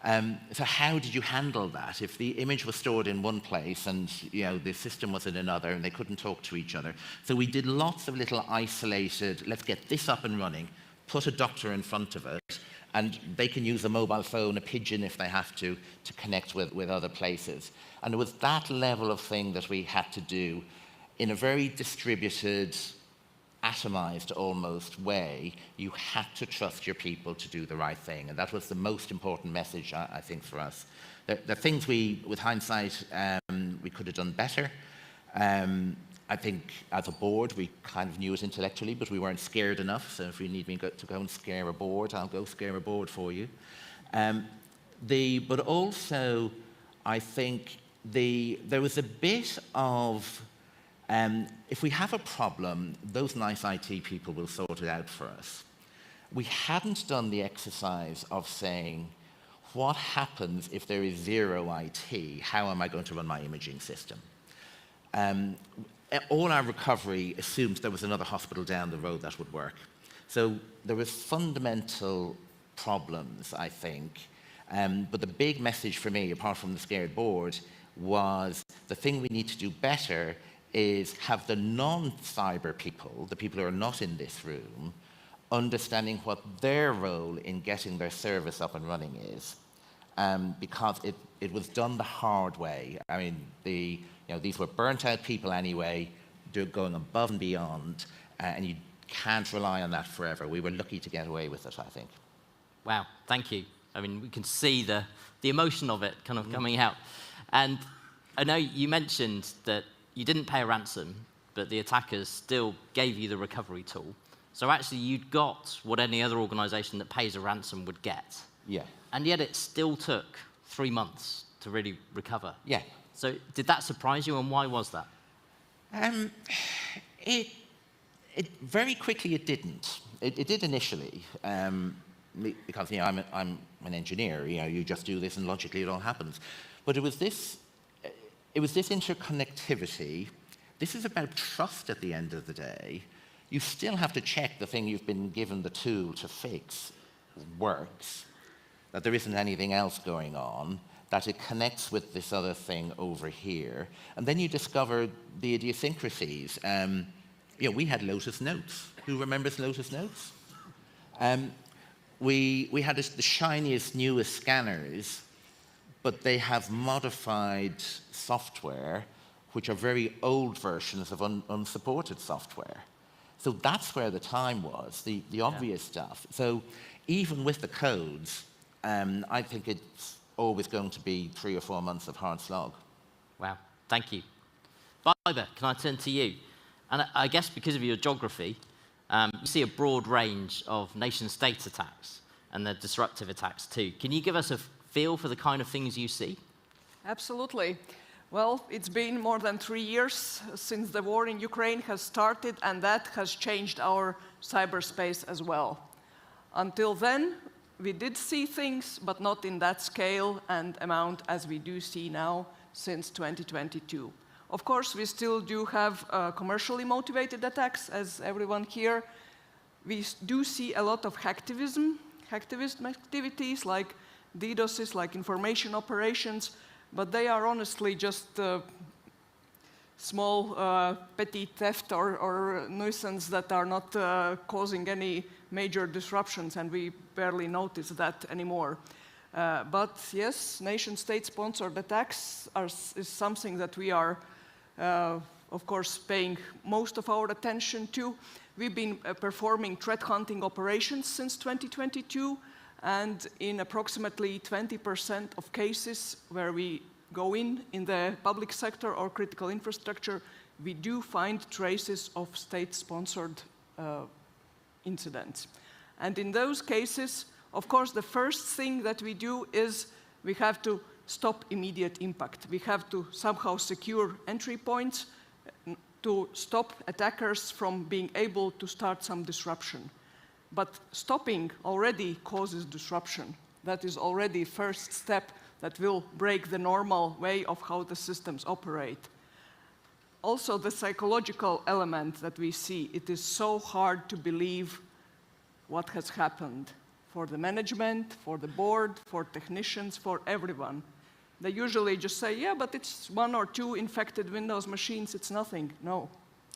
So how did you handle that? If the image was stored in one place and the system was in another and they couldn't talk to each other. So we did lots of little isolated, let's get this up and running, put a doctor in front of it, and they can use a mobile phone, a pigeon if they have to connect with other places. And it was that level of thing that we had to do in a very distributed, atomized almost way. You had to trust your people to do the right thing. And that was the most important message, I think, for us. The things with hindsight, we could have done better. I think as a board, we kind of knew it intellectually, but we weren't scared enough. So if you need me to go and scare a board, I'll go scare a board for you. But also, I think there was a bit of, if we have a problem, those nice IT people will sort it out for us. We hadn't done the exercise of saying, what happens if there is zero IT? How am I going to run my imaging system? All our recovery assumes there was another hospital down the road that would work. So there was fundamental problems, I think. But the big message for me, apart from the scared board, was the thing we need to do better is have the non-cyber people, the people who are not in this room, understanding what their role in getting their service up and running is. Because it was done the hard way. I mean, these were burnt out people anyway, going above and beyond, and you can't rely on that forever. We were lucky to get away with it, I think. Wow, thank you. I mean, we can see the emotion of it kind of coming out. And I know you mentioned that you didn't pay a ransom, but the attackers still gave you the recovery tool. So actually, you'd got what any other organization that pays a ransom would get. Yeah. And yet it still took 3 months to really recover. Yeah. So did that surprise you, and why was that? It very quickly it didn't. It did initially, because I'm an engineer. You just do this and logically it all happens. But it was this interconnectivity. This is about trust at the end of the day. You still have to check the thing you've been given the tool to fix works, that there isn't anything else going on, that it connects with this other thing over here. And then you discover the idiosyncrasies. We had Lotus Notes. Who remembers Lotus Notes? We had the shiniest, newest scanners, but they have modified software, which are very old versions of unsupported software. So that's where the time was, the obvious stuff. So even with the codes, I think it's always going to be 3 or 4 months of hard slog. Wow, thank you. Viber, can I turn to you? And I guess because of your geography, you see a broad range of nation-state attacks and the disruptive attacks too. Can you give us a feel for the kind of things you see? Absolutely. Well, it's been more than 3 years since the war in Ukraine has started, and that has changed our cyberspace as well. Until then, we did see things, but not in that scale and amount as we do see now since 2022. Of course, we still do have commercially motivated attacks, as everyone here. We do see a lot of hacktivist activities like DDoSes, like information operations, but they are honestly just small petty theft or nuisance that are not causing any major disruptions, and we barely notice that anymore. But yes, nation-state sponsored attacks is something that we are, of course, paying most of our attention to. We've been performing threat hunting operations since 2022, and in approximately 20% of cases where we go in the public sector or critical infrastructure, we do find traces of state-sponsored incidents. And in those cases, of course, the first thing that we do is we have to stop immediate impact. We have to somehow secure entry points to stop attackers from being able to start some disruption. But stopping already causes disruption. That is already first step that will break the normal way of how the systems operate. Also, the psychological element that we see, it is so hard to believe what has happened for the management, for the board, for technicians, for everyone. They usually just say, yeah, but it's 1 or 2 infected Windows machines, it's nothing. No,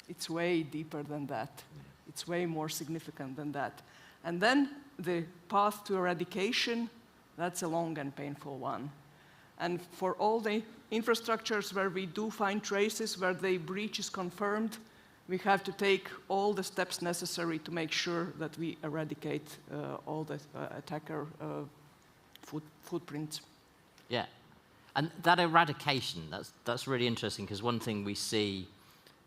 it's way deeper than that. It's way more significant than that. And then the path to eradication, that's a long and painful one. And for all the infrastructures where we do find traces, where the breach is confirmed, we have to take all the steps necessary to make sure that we eradicate all the attacker footprints. Yeah. And that eradication, that's really interesting, because one thing we see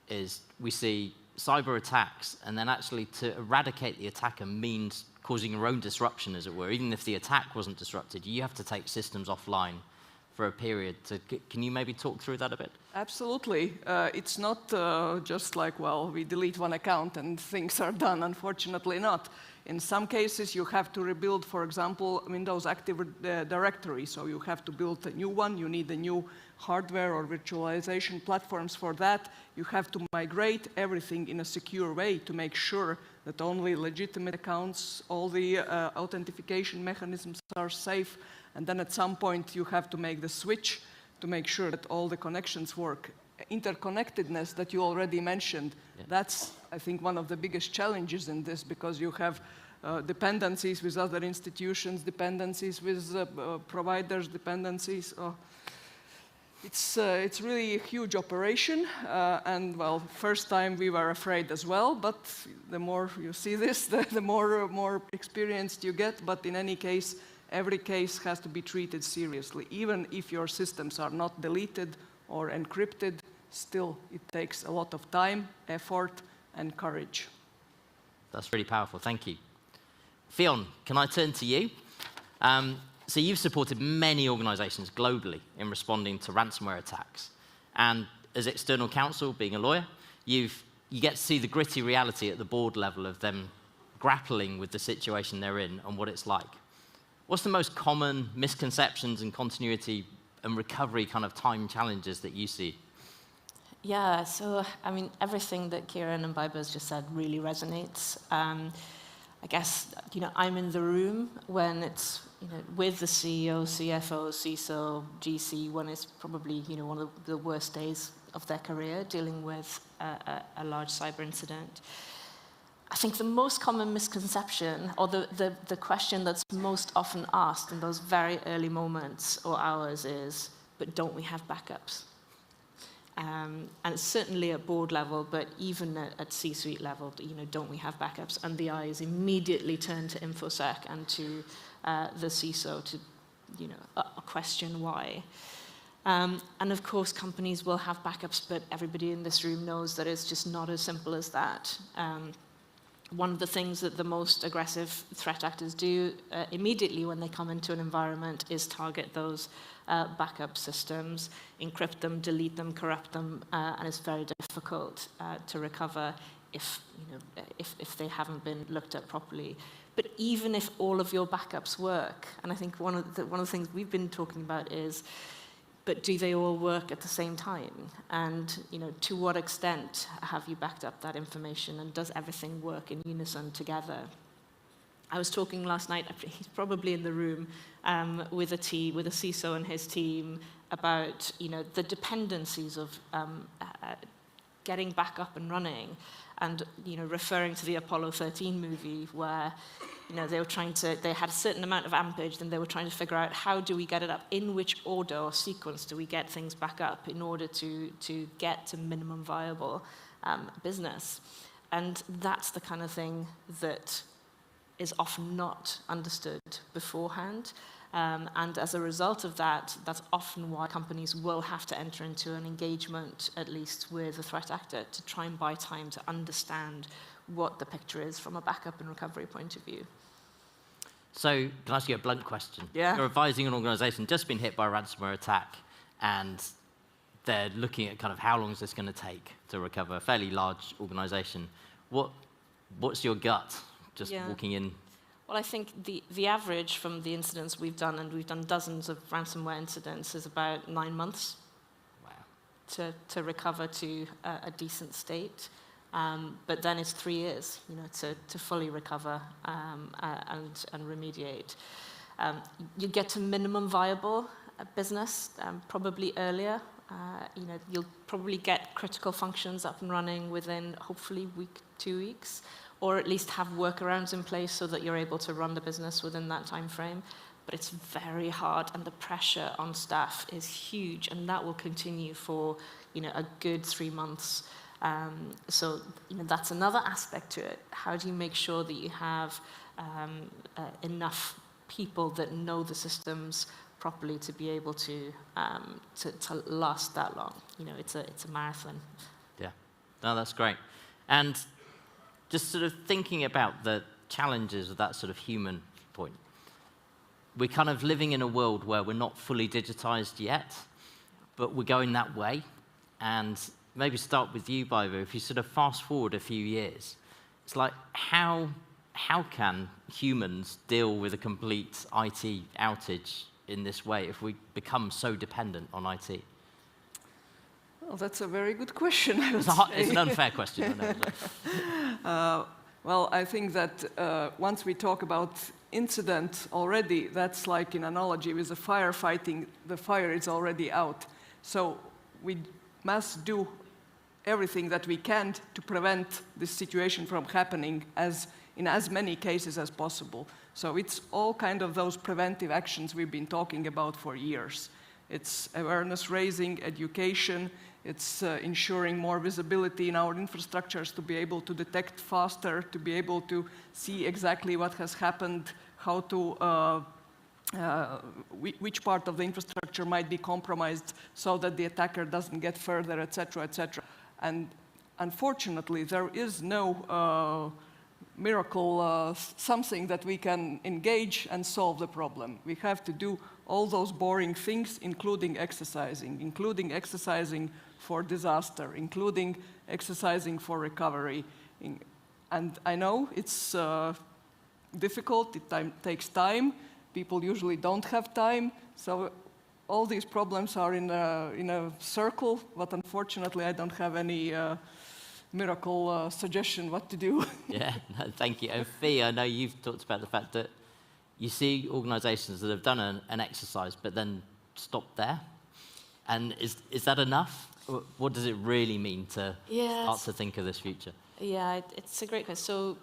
is we see cyber attacks, and then actually to eradicate the attacker means causing your own disruption, as it were. Even if the attack wasn't disrupted, you have to take systems offline for a period. So can you maybe talk through that a bit? Absolutely. It's not just like, well, we delete one account and things are done. Unfortunately not. In some cases, you have to rebuild, for example, Windows Active Directory. So you have to build a new one. You need a new hardware or virtualization platforms for that. You have to migrate everything in a secure way to make sure that only legitimate accounts, all the authentication mechanisms are safe. And then at some point, you have to make the switch to make sure that all the connections work. Interconnectedness that you already mentioned, that's, I think, one of the biggest challenges in this, because you have dependencies with other institutions, dependencies with providers, dependencies. It's really a huge operation, and well, first time we were afraid as well, but the more you see this, the more experienced you get. But in any case, every case has to be treated seriously. Even if your systems are not deleted or encrypted, still it takes a lot of time, effort, and courage. That's really powerful, thank you. Fionn, can I turn to you? So you've supported many organizations globally in responding to ransomware attacks. And as external counsel, being a lawyer, you get to see the gritty reality at the board level of them grappling with the situation they're in and what it's like. What's the most common misconceptions and continuity and recovery kind of time challenges that you see? Yeah, so I mean, everything that Kieran and Baiba has just said really resonates. I guess, I'm in the room when it's, with the CEO, CFO, CISO, GC, when it's probably, one of the worst days of their career dealing with a large cyber incident. I think the most common misconception, or the question that's most often asked in those very early moments or hours is, but don't we have backups? And certainly at board level, but even at C-suite level, don't we have backups? And the eyes immediately turn to InfoSec and to the CISO to, question why. And of course, companies will have backups, but everybody in this room knows that it's just not as simple as that. One of the things that the most aggressive threat actors do immediately when they come into an environment is target those backup systems, encrypt them, delete them, corrupt them, and it's very difficult to recover if they haven't been looked at properly. But even if all of your backups work, and I think one of the things we've been talking about is, but do they all work at the same time? And to what extent have you backed up that information, and does everything work in unison together? I was talking last night, he's probably in the room, with a CISO and his team about the dependencies of getting back up and running, and referring to the Apollo 13 movie where they had a certain amount of ampage, then they were trying to figure out how do we get it up, in which order or sequence do we get things back up in order to get to minimum viable business. And that's the kind of thing that is often not understood beforehand. And as a result of that, that's often why companies will have to enter into an engagement, at least with a threat actor, to try and buy time to understand what the picture is from a backup and recovery point of view. So, can I ask you a blunt question? Yeah. You're advising an organization just been hit by a ransomware attack, and they're looking at kind of how long is this going to take to recover, a fairly large organization. What's your gut, just walking in? Well, I think the average from the incidents we've done, and we've done dozens of ransomware incidents, is about 9 months. Wow. to recover to a decent state. But then it's 3 years, to fully recover and remediate. You get to minimum viable business probably earlier. You'll probably get critical functions up and running within hopefully 2 weeks, or at least have workarounds in place so that you're able to run the business within that time frame. But it's very hard, and the pressure on staff is huge, and that will continue for a good 3 months. So that's another aspect to it. How do you make sure that you have enough people that know the systems properly to be able to last that long? It's a marathon. Yeah, no, that's great. And just sort of thinking about the challenges of that sort of human point, we're kind of living in a world where we're not fully digitized yet, but we're going that way. And maybe start with you, Baiva. If you sort of fast forward a few years, it's like how can humans deal with a complete IT outage in this way if we become so dependent on IT? Well, that's a very good question. It's an unfair question. I know. Well, I think that once we talk about incident already, that's like an analogy with the firefighting. The fire is already out. So we must do everything that we can to prevent this situation from happening in as many cases as possible. So it's all kind of those preventive actions we've been talking about for years. It's awareness raising, education, it's ensuring more visibility in our infrastructures to be able to detect faster, to be able to see exactly what has happened, how to which part of the infrastructure might be compromised so that the attacker doesn't get further, etc., etc. And unfortunately, there is no miracle, something that we can engage and solve the problem. We have to do all those boring things, including exercising for disaster, including exercising for recovery. And I know it's difficult, it takes time. People usually don't have time, so all these problems are in a circle, but unfortunately I don't have any miracle suggestion what to do. Yeah, no, thank you. And Fee, I know you've talked about the fact that you see organisations that have done an exercise but then stopped there. And is that enough? What does it really mean to start to think of this future? Yeah, it's a great question. So,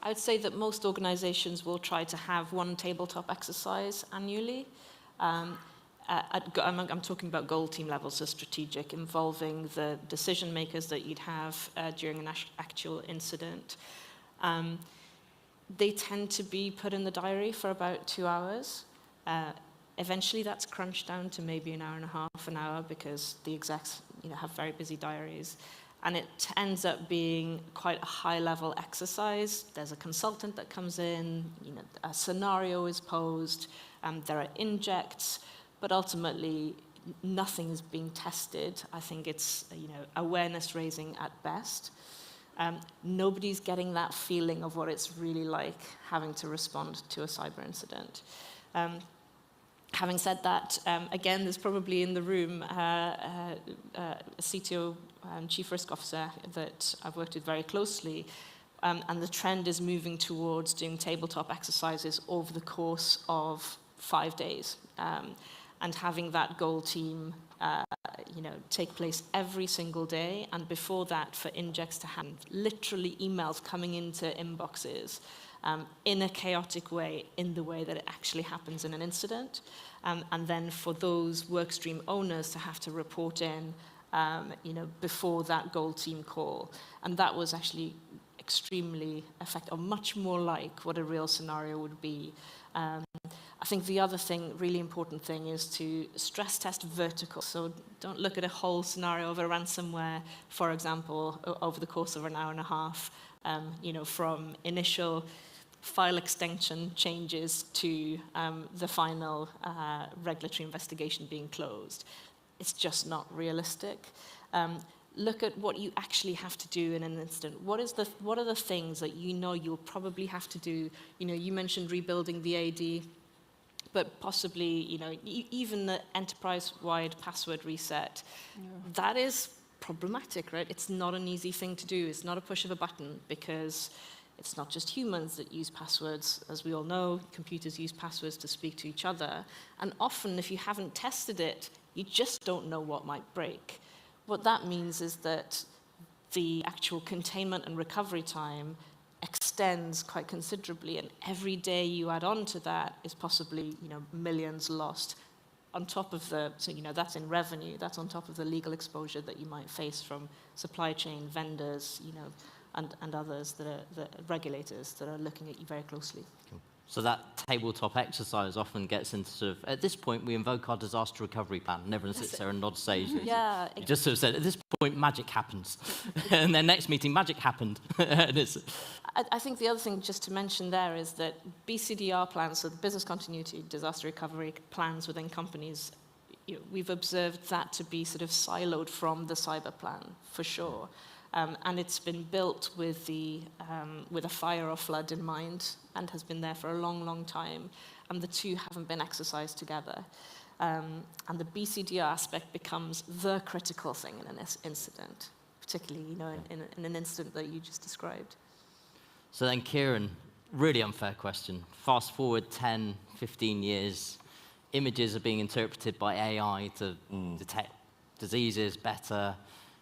I would say that most organizations will try to have one tabletop exercise annually. I'm talking about goal team level, so strategic, involving the decision makers that you'd have during an actual incident. They tend to be put in the diary for about 2 hours. Eventually that's crunched down to maybe an hour and a half, an hour, because the execs have very busy diaries. And it ends up being quite a high-level exercise. There's a consultant that comes in, a scenario is posed, there are injects, but ultimately nothing is being tested. I think it's awareness raising at best. Nobody's getting that feeling of what it's really like having to respond to a cyber incident. Having said that, again, there's probably in the room a CTO, Chief Risk Officer, that I've worked with very closely, and the trend is moving towards doing tabletop exercises over the course of 5 days, and having that goal team take place every single day, and before that, for injects to have literally emails coming into inboxes in a chaotic way, in the way that it actually happens in an incident. And then for those workstream owners to have to report in, before that goal team call. And that was actually extremely effective, or much more like what a real scenario would be. I think the other really important thing is to stress test vertical. So don't look at a whole scenario of a ransomware, for example, over the course of an hour and a half, from initial file extension changes to the final regulatory investigation being closed. It's just not realistic. Look at what you actually have to do in an incident. What are the things that you'll probably have to do? You mentioned rebuilding the AD. but possibly, even the enterprise-wide password reset, that is problematic, right? It's not an easy thing to do. It's not a push of a button, because it's not just humans that use passwords. As we all know, computers use passwords to speak to each other. And often, if you haven't tested it, you just don't know what might break. What that means is that the actual containment and recovery time extends quite considerably, and every day you add on to that is possibly, millions lost. On top of that's in revenue, that's on top of the legal exposure that you might face from supply chain vendors, and others the regulators that are looking at you very closely. Cool. So that tabletop exercise often gets into sort of, at this point, we invoke our disaster recovery plan, and everyone sits there and nods sage. Yeah. You just sort of said, at this point, magic happens. And then next meeting, magic happened. And I think the other thing just to mention there is that BCDR plans, so the business continuity disaster recovery plans within companies, we've observed that to be sort of siloed from the cyber plan, for sure. And it's been built with a fire or flood in mind, and has been there for a long, long time. And the two haven't been exercised together. And the BCDR aspect becomes the critical thing in an incident, particularly in an incident that you just described. So then, Kieran, really unfair question. Fast forward 10, 15 years, images are being interpreted by AI to detect diseases better.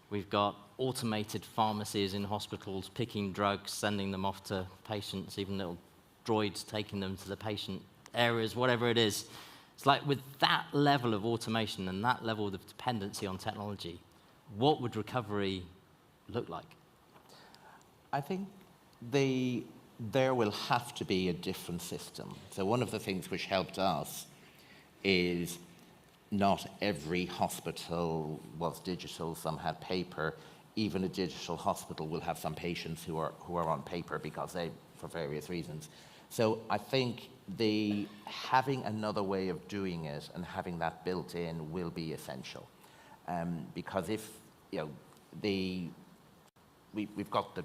We've got automated pharmacies in hospitals picking drugs, sending them off to patients, even little droids taking them to the patient areas, whatever it is. It's like, with that level of automation and that level of dependency on technology, what would recovery look like? I think there will have to be a different system. So one of the things which helped us is not every hospital was digital, some had paper. Even a digital hospital will have some patients who are on paper because for various reasons. So I think having another way of doing it and having that built in will be essential. Because if, we've got the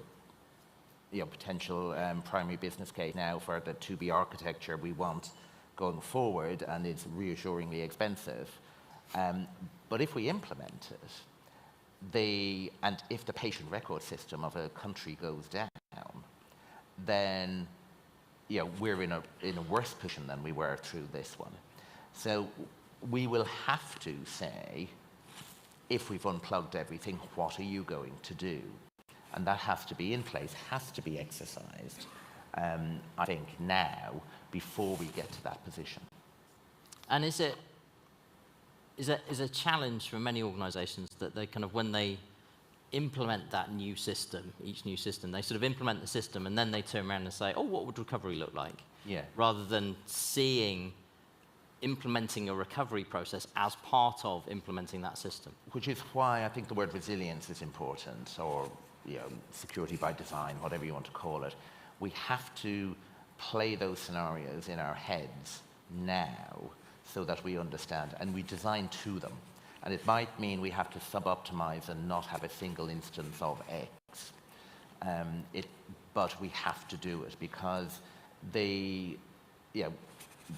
potential primary business case now for the to-be architecture we want going forward, and it's reassuringly expensive. But if we implement it, and if the patient record system of a country goes down, then we're in a worse position than we were through this one. So we will have to say, if we've unplugged everything, what are you going to do? And that has to be in place, has to be exercised, I think, now, before we get to that position. And is a challenge for many organizations that they kind of, when they implement that new system, each new system, they sort of implement the system and then they turn around and say, oh, what would recovery look like? Yeah. Rather than implementing a recovery process as part of implementing that system. Which is why I think the word resilience is important, or security by design, whatever you want to call it. We have to play those scenarios in our heads now so that we understand, and we design to them. And it might mean we have to sub-optimize and not have a single instance of X. But we have to do it because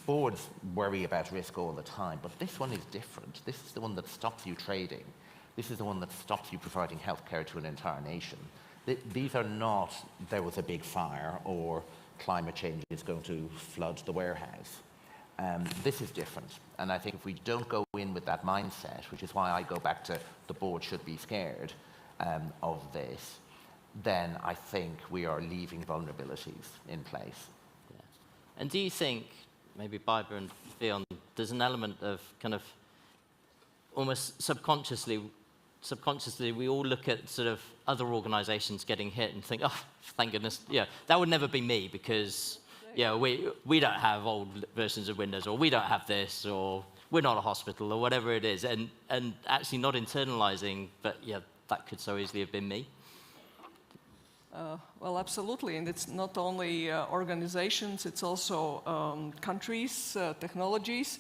boards worry about risk all the time, but this one is different. This is the one that stops you trading. This is the one that stops you providing healthcare to an entire nation. These are not, there was a big fire or climate change is going to flood the warehouse. This is different. And I think if we don't go in with that mindset, which is why I go back to the board should be scared of this, then I think we are leaving vulnerabilities in place. Yeah. And do you think, maybe Barbara and Fionn, there's an element of kind of almost subconsciously we all look at sort of other organizations getting hit and think, oh, thank goodness, that would never be me because we don't have old versions of Windows, or we don't have this, or we're not a hospital, or whatever it is, and actually not internalizing, but that could so easily have been me. Well, absolutely, and it's not only organizations, it's also countries, technologies.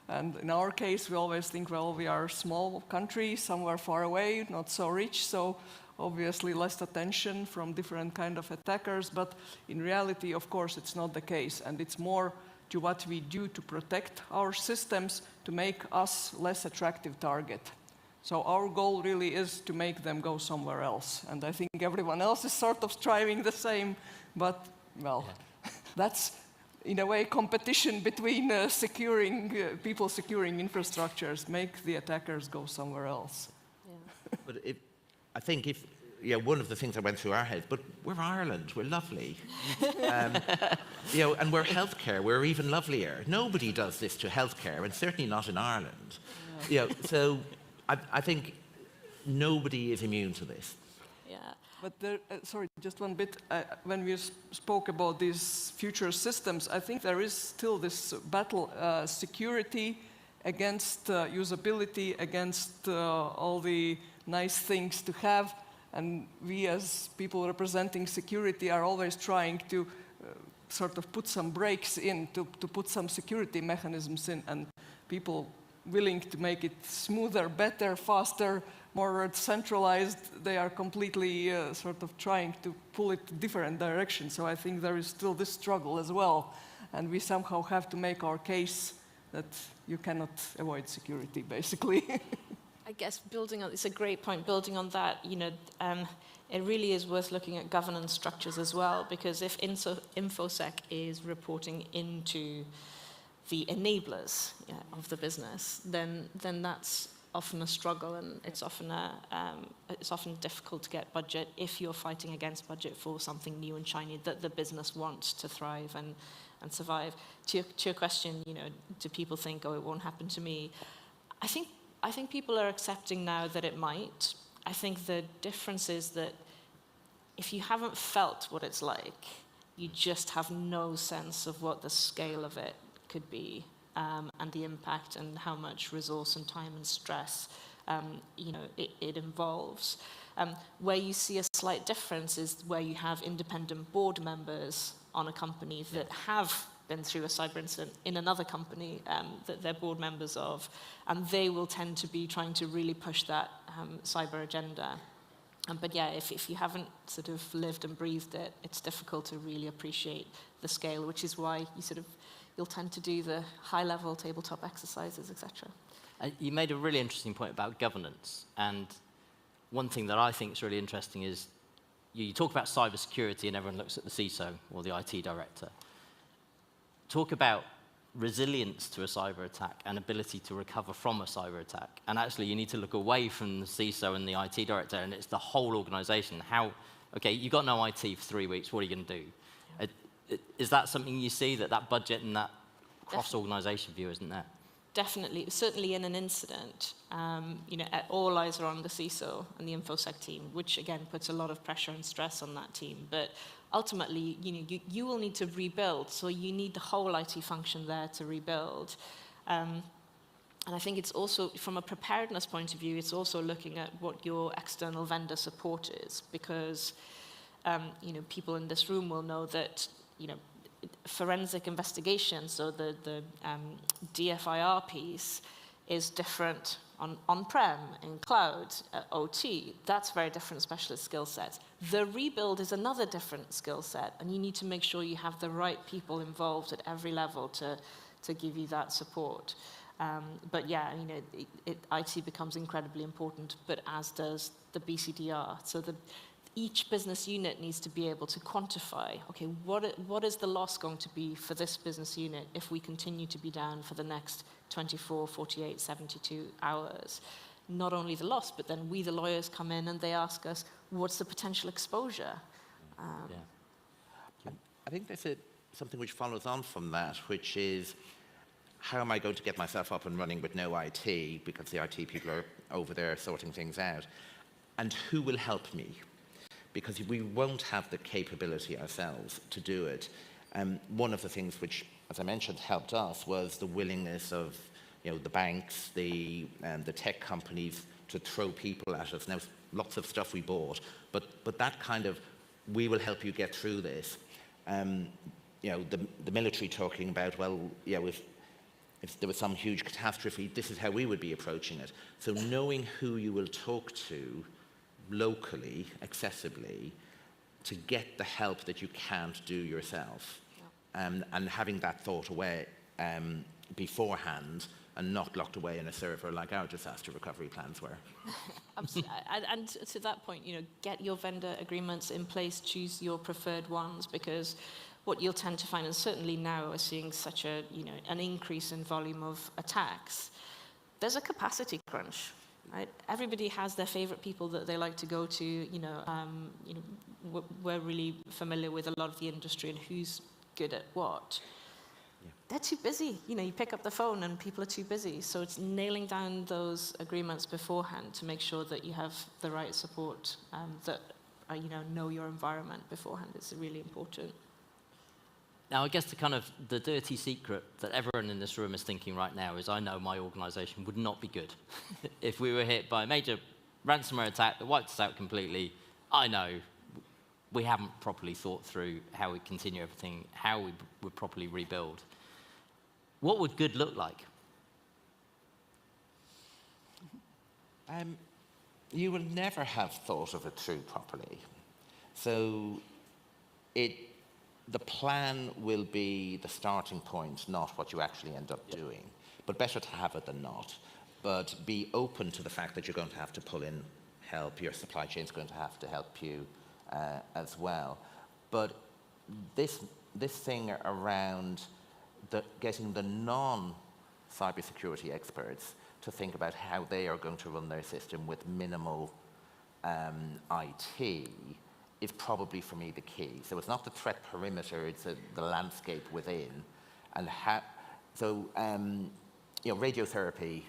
And in our case, we always think, well, we are a small country, somewhere far away, not so rich, so obviously less attention from different kind of attackers. But in reality, of course, it's not the case. And it's more to what we do to protect our systems to make us less attractive target. So our goal really is to make them go somewhere else. And I think everyone else is sort of striving the same, but, well, that's, in a way, competition between people securing infrastructures, make the attackers go somewhere else. Yeah. But I think one of the things that went through our heads, but we're Ireland, we're lovely. And we're healthcare, we're even lovelier. Nobody does this to healthcare, and certainly not in Ireland. Yeah. So I think nobody is immune to this. Yeah. But sorry, just one bit. When we spoke about these future systems, I think there is still this battle, security against usability, against all the nice things to have. And we as people representing security are always trying to sort of put some brakes in, to put some security mechanisms in, and people willing to make it smoother, better, faster, more centralized, they are completely sort of trying to pull it a different direction. So I think there is still this struggle as well. And we somehow have to make our case that you cannot avoid security, basically. I guess it's a great point, building on that, it really is worth looking at governance structures as well, because if InfoSec is reporting into the enablers of the business, then that's often a struggle, and it's often difficult to get budget if you're fighting against budget for something new and shiny that the business wants to thrive and survive. To your question, do people think, oh, it won't happen to me? I think people are accepting now that it might. I think the difference is that if you haven't felt what it's like, you just have no sense of what the scale of it could be, and the impact and how much resource and time and stress it involves. Where you see a slight difference is where you have independent board members on a company that have been through a cyber incident in another company that they're board members of, and they will tend to be trying to really push that cyber agenda. But yeah, if you haven't sort of lived and breathed it, it's difficult to really appreciate the scale, which is why you'll tend to do the high-level tabletop exercises, etc. You made a really interesting point about governance, and one thing that I think is really interesting is you talk about cybersecurity and everyone looks at the CISO or the IT director. Talk about resilience to a cyber attack and ability to recover from a cyber attack. And actually, you need to look away from the CISO and the IT director, and it's the whole organization. Okay, you've got no IT for 3 weeks, what are you going to do? Is that something you see, that budget and that cross-organization view isn't there? Definitely. Certainly in an incident, all eyes are on the CISO and the InfoSec team, which again puts a lot of pressure and stress on that team. But ultimately, you will need to rebuild, so you need the whole IT function there to rebuild. And I think it's also, from a preparedness point of view, it's also looking at what your external vendor support is, because people in this room will know that forensic investigation, so the DFIR piece is different on-prem, in cloud, OT. That's very different specialist skill sets. The rebuild is another different skill set, and you need to make sure you have the right people involved at every level to give you that support. But yeah, IT becomes incredibly important, but as does the BCDR. So each business unit needs to be able to quantify, okay, what is the loss going to be for this business unit if we continue to be down for the next 24, 48, 72 hours? Not only the loss, but then we, the lawyers, come in and they ask us, what's the potential exposure? I think there's something which follows on from that, which is, how am I going to get myself up and running with no IT, because the IT people are over there sorting things out? And who will help me? Because we won't have the capability ourselves to do it. One of the things which, as I mentioned, helped us was the willingness of the banks, the tech companies to throw people at us. Now, lots of stuff we bought, but that kind of, we will help you get through this. The military talking about, well, if there was some huge catastrophe, this is how we would be approaching it. So knowing who you will talk to locally, accessibly, to get the help that you can't do yourself. and having that thought away beforehand and not locked away in a server like our disaster recovery plans were. And to that point, get your vendor agreements in place, choose your preferred ones, because what you'll tend to find, and certainly now we're seeing such a, an increase in volume of attacks, there's a capacity crunch, right? Everybody has their favorite people that they like to go to. We're really familiar with a lot of the industry and who's good at what. They're too busy. You pick up the phone and people are too busy. So it's nailing down those agreements beforehand to make sure that you have the right support, that know your environment beforehand. It's really important. Now, I guess the dirty secret that everyone in this room is thinking right now is I know my organization would not be good if we were hit by a major ransomware attack that wiped us out completely. I know we haven't properly thought through how we continue everything, how we would properly rebuild. What would good look like? You will never have thought of it through properly. So the plan will be the starting point, not what you actually end up doing. But better to have it than not. But be open to the fact that you're going to have to pull in help. Your supply chain is going to have to help you as well. But this thing around getting the non-cybersecurity experts to think about how they are going to run their system with minimal IT is probably, for me, the key. So it's not the threat perimeter, it's the landscape within. And radiotherapy,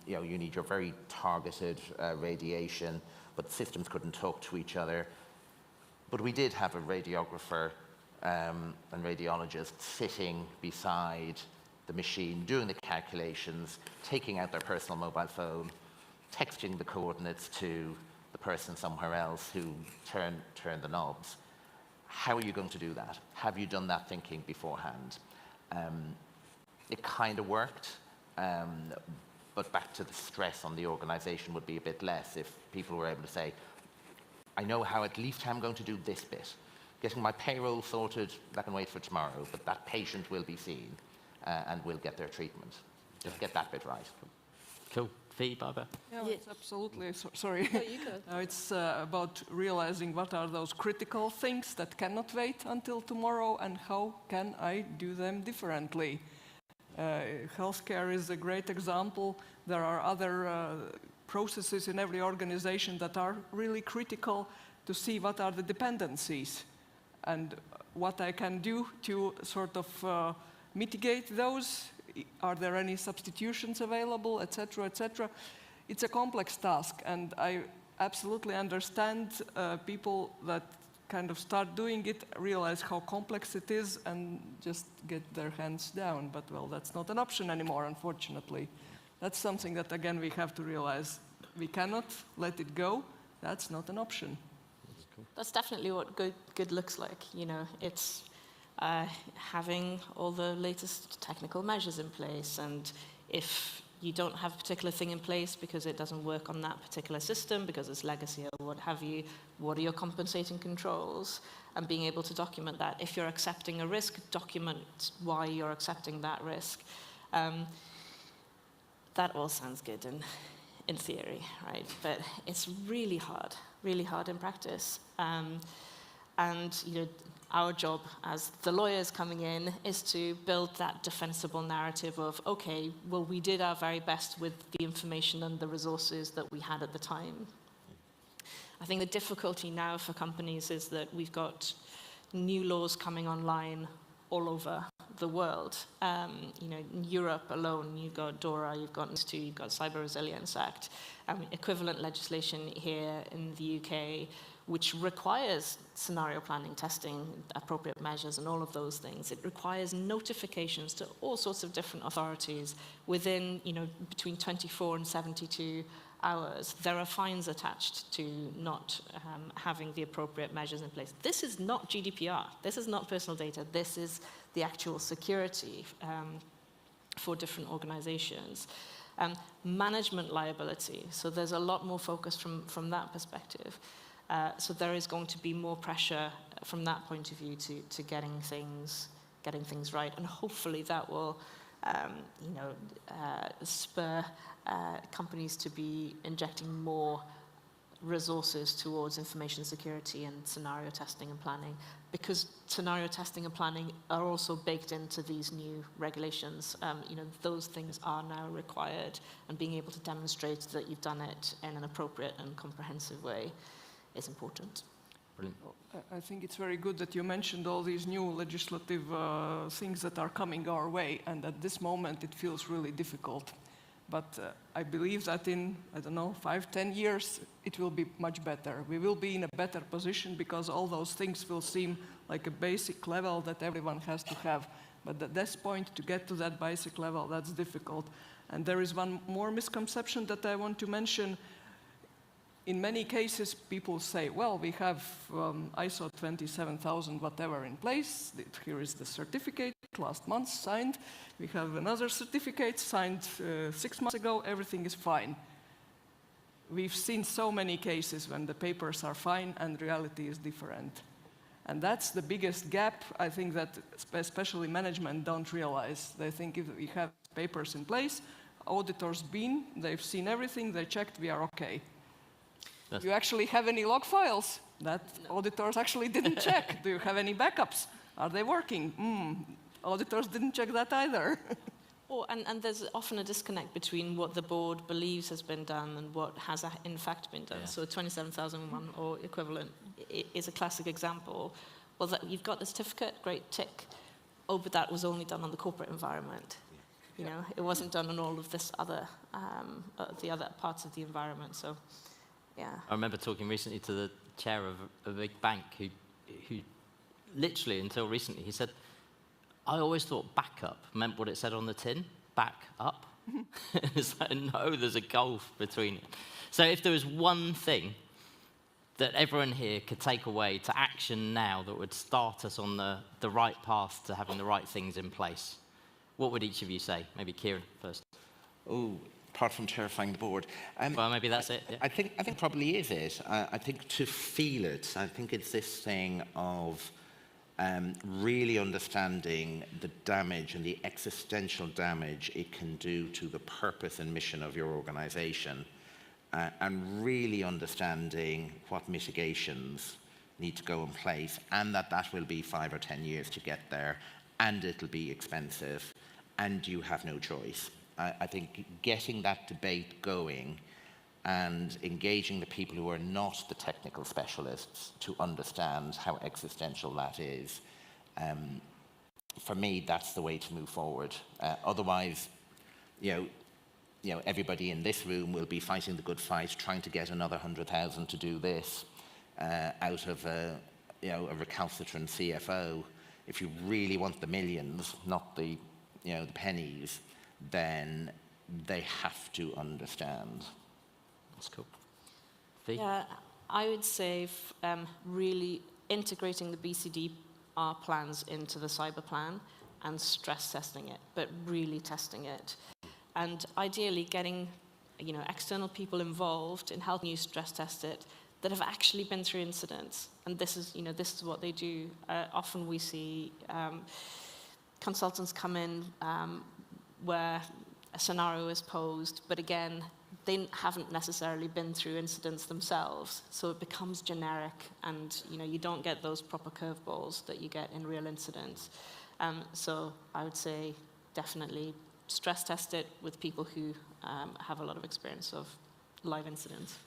you need your very targeted radiation, but systems couldn't talk to each other. But we did have a radiographer and radiologist sitting beside the machine, doing the calculations, taking out their personal mobile phone, texting the coordinates to the person somewhere else who turned the knobs. How are you going to do that? Have you done that thinking beforehand? It kind of worked, but back to the stress on the organization would be a bit less if people were able to say, I know how at least I'm going to do this bit. Getting my payroll sorted, that can wait for tomorrow, but that patient will be seen and will get their treatment. Just get that bit right. Cool. Fee, Barbara? Yeah, it's absolutely, sorry. No, you go. It's about realizing what are those critical things that cannot wait until tomorrow and how can I do them differently. Healthcare is a great example. There are other processes in every organization that are really critical to see what are the dependencies and what I can do to sort of mitigate those. Are there any substitutions available, etc., etc.? It's a complex task, and I absolutely understand people that kind of start doing it, realize how complex it is, and just get their hands down. But, well, that's not an option anymore, unfortunately. That's something that, again, we have to realize. We cannot let it go. That's not an option. That's definitely what good looks like. It's having all the latest technical measures in place, and if you don't have a particular thing in place because it doesn't work on that particular system, because it's legacy or what have you, what are your compensating controls? And being able to document that. If you're accepting a risk, document why you're accepting that risk. That all sounds good in theory, right? But it's really hard in practice. And our job as the lawyers coming in is to build that defensible narrative of, okay, well, we did our very best with the information and the resources that we had at the time. I think the difficulty now for companies is that we've got new laws coming online all over the world. In Europe alone, you've got DORA, you've got NIS2, you've got Cyber Resilience Act, equivalent legislation here in the UK, which requires scenario planning, testing, appropriate measures, and all of those things. It requires notifications to all sorts of different authorities within, between 24 and 72 hours. There are fines attached to not having the appropriate measures in place. This is not GDPR. This is not personal data. This is the actual security for different organizations. Management liability. So there's a lot more focus from that perspective. So there is going to be more pressure from that point of view to getting things getting things right, and hopefully that will spur companies to be injecting more resources towards information security and scenario testing and planning, because scenario testing and planning are also baked into these new regulations. Those things are now required, and being able to demonstrate that you've done it in an appropriate and comprehensive way is important. Brilliant. I think it's very good that you mentioned all these new legislative things that are coming our way, and at this moment it feels really difficult. But I believe that in, 5-10 years, it will be much better. We will be in a better position because all those things will seem like a basic level that everyone has to have. But at this point, to get to that basic level, that's difficult. And there is one more misconception that I want to mention. In many cases, people say, well, we have ISO 27000 whatever in place. Here is the certificate, last month signed. We have another certificate signed 6 months ago. Everything is fine. We've seen so many cases when the papers are fine and reality is different. And that's the biggest gap, I think, that especially management don't realize. They think if we have papers in place, auditors they've seen everything, they checked, we are okay. Do you actually have any log files that auditors actually didn't check? Do you have any backups? Are they working? Auditors didn't check that either. And there's often a disconnect between what the board believes has been done and what has in fact been done. Yeah. So 27001 or equivalent is a classic example. Well, you've got the certificate, great, tick. Oh, but that was only done on the corporate environment. You know, it wasn't done on all of this other, the other parts of the environment. So. Yeah. I remember talking recently to the chair of a big bank who literally, until recently, he said, I always thought backup meant what it said on the tin, back up. It's like, no, there's a gulf between it. So if there was one thing that everyone here could take away to action now that would start us on the right path to having the right things in place, what would each of you say? Maybe Kieran first. Oh, apart from terrifying the board. Well, maybe that's it. Yeah. I think probably is it. I think to feel it, I think it's this thing of really understanding the damage and the existential damage it can do to the purpose and mission of your organization, and really understanding what mitigations need to go in place, and that will be 5 or 10 years to get there, and it'll be expensive, and you have no choice. I think getting that debate going and engaging the people who are not the technical specialists to understand how existential that is, for me, that's the way to move forward. Otherwise, everybody in this room will be fighting the good fight, trying to get another 100,000 to do this out of a recalcitrant CFO. If you really want the millions, not the pennies, then they have to understand. That's cool. Fee? Yeah, I would say really integrating the BCDR plans into the cyber plan and stress testing it, but really testing it. And ideally getting external people involved in helping you stress test it that have actually been through incidents. And this is what they do. Often we see consultants come in where a scenario is posed, but again, they haven't necessarily been through incidents themselves, so it becomes generic, and you don't get those proper curveballs that you get in real incidents. So I would say definitely stress test it with people who have a lot of experience of live incidents.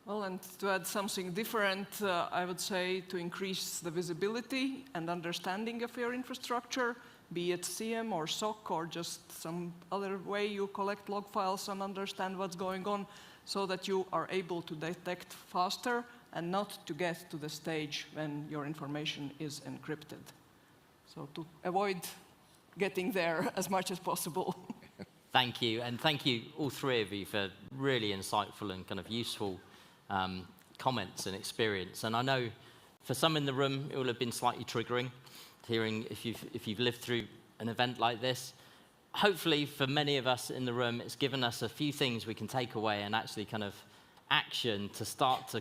Well, and to add something different, I would say to increase the visibility and understanding of your infrastructure, be it CM or SOC or just some other way you collect log files and understand what's going on, so that you are able to detect faster and not to get to the stage when your information is encrypted. So to avoid getting there as much as possible. Thank you, and thank you all three of you for really insightful and kind of useful comments and experience. And I know for some in the room it will have been slightly triggering, hearing if you've lived through an event like this. Hopefully for many of us in the room, it's given us a few things we can take away and actually kind of action to start to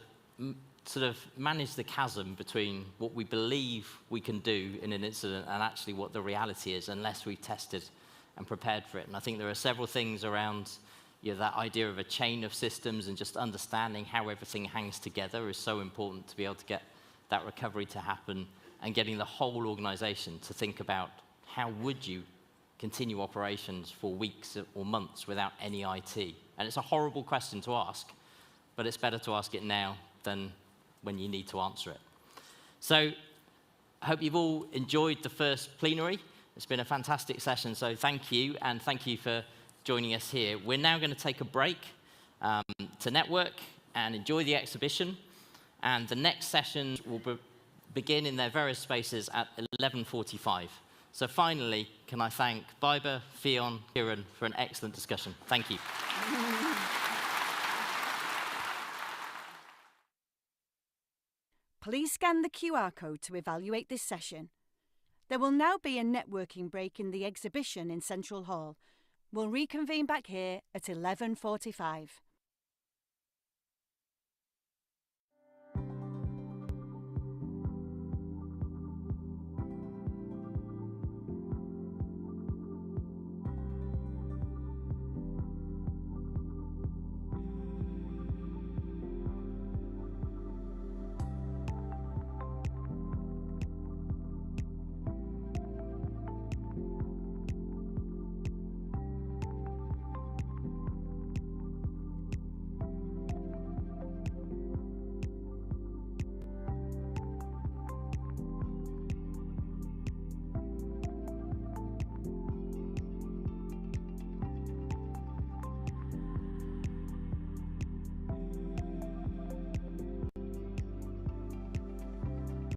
sort of manage the chasm between what we believe we can do in an incident and actually what the reality is, unless we've tested and prepared for it. And I think there are several things around that idea of a chain of systems, and just understanding how everything hangs together is so important to be able to get that recovery to happen, and getting the whole organization to think about how would you continue operations for weeks or months without any IT. And it's a horrible question to ask, but it's better to ask it now than when you need to answer it. So I hope you've all enjoyed the first plenary. It's been a fantastic session, so thank you, and thank you for joining us here. We're now going to take a break to network and enjoy the exhibition, and the next sessions will begin in their various spaces at 11:45. So finally, can I thank Biber, Fionn, Kieran for an excellent discussion. Thank you. Please scan the QR code to evaluate this session. There will now be a networking break in the exhibition in Central Hall. We'll reconvene back here at 11:45.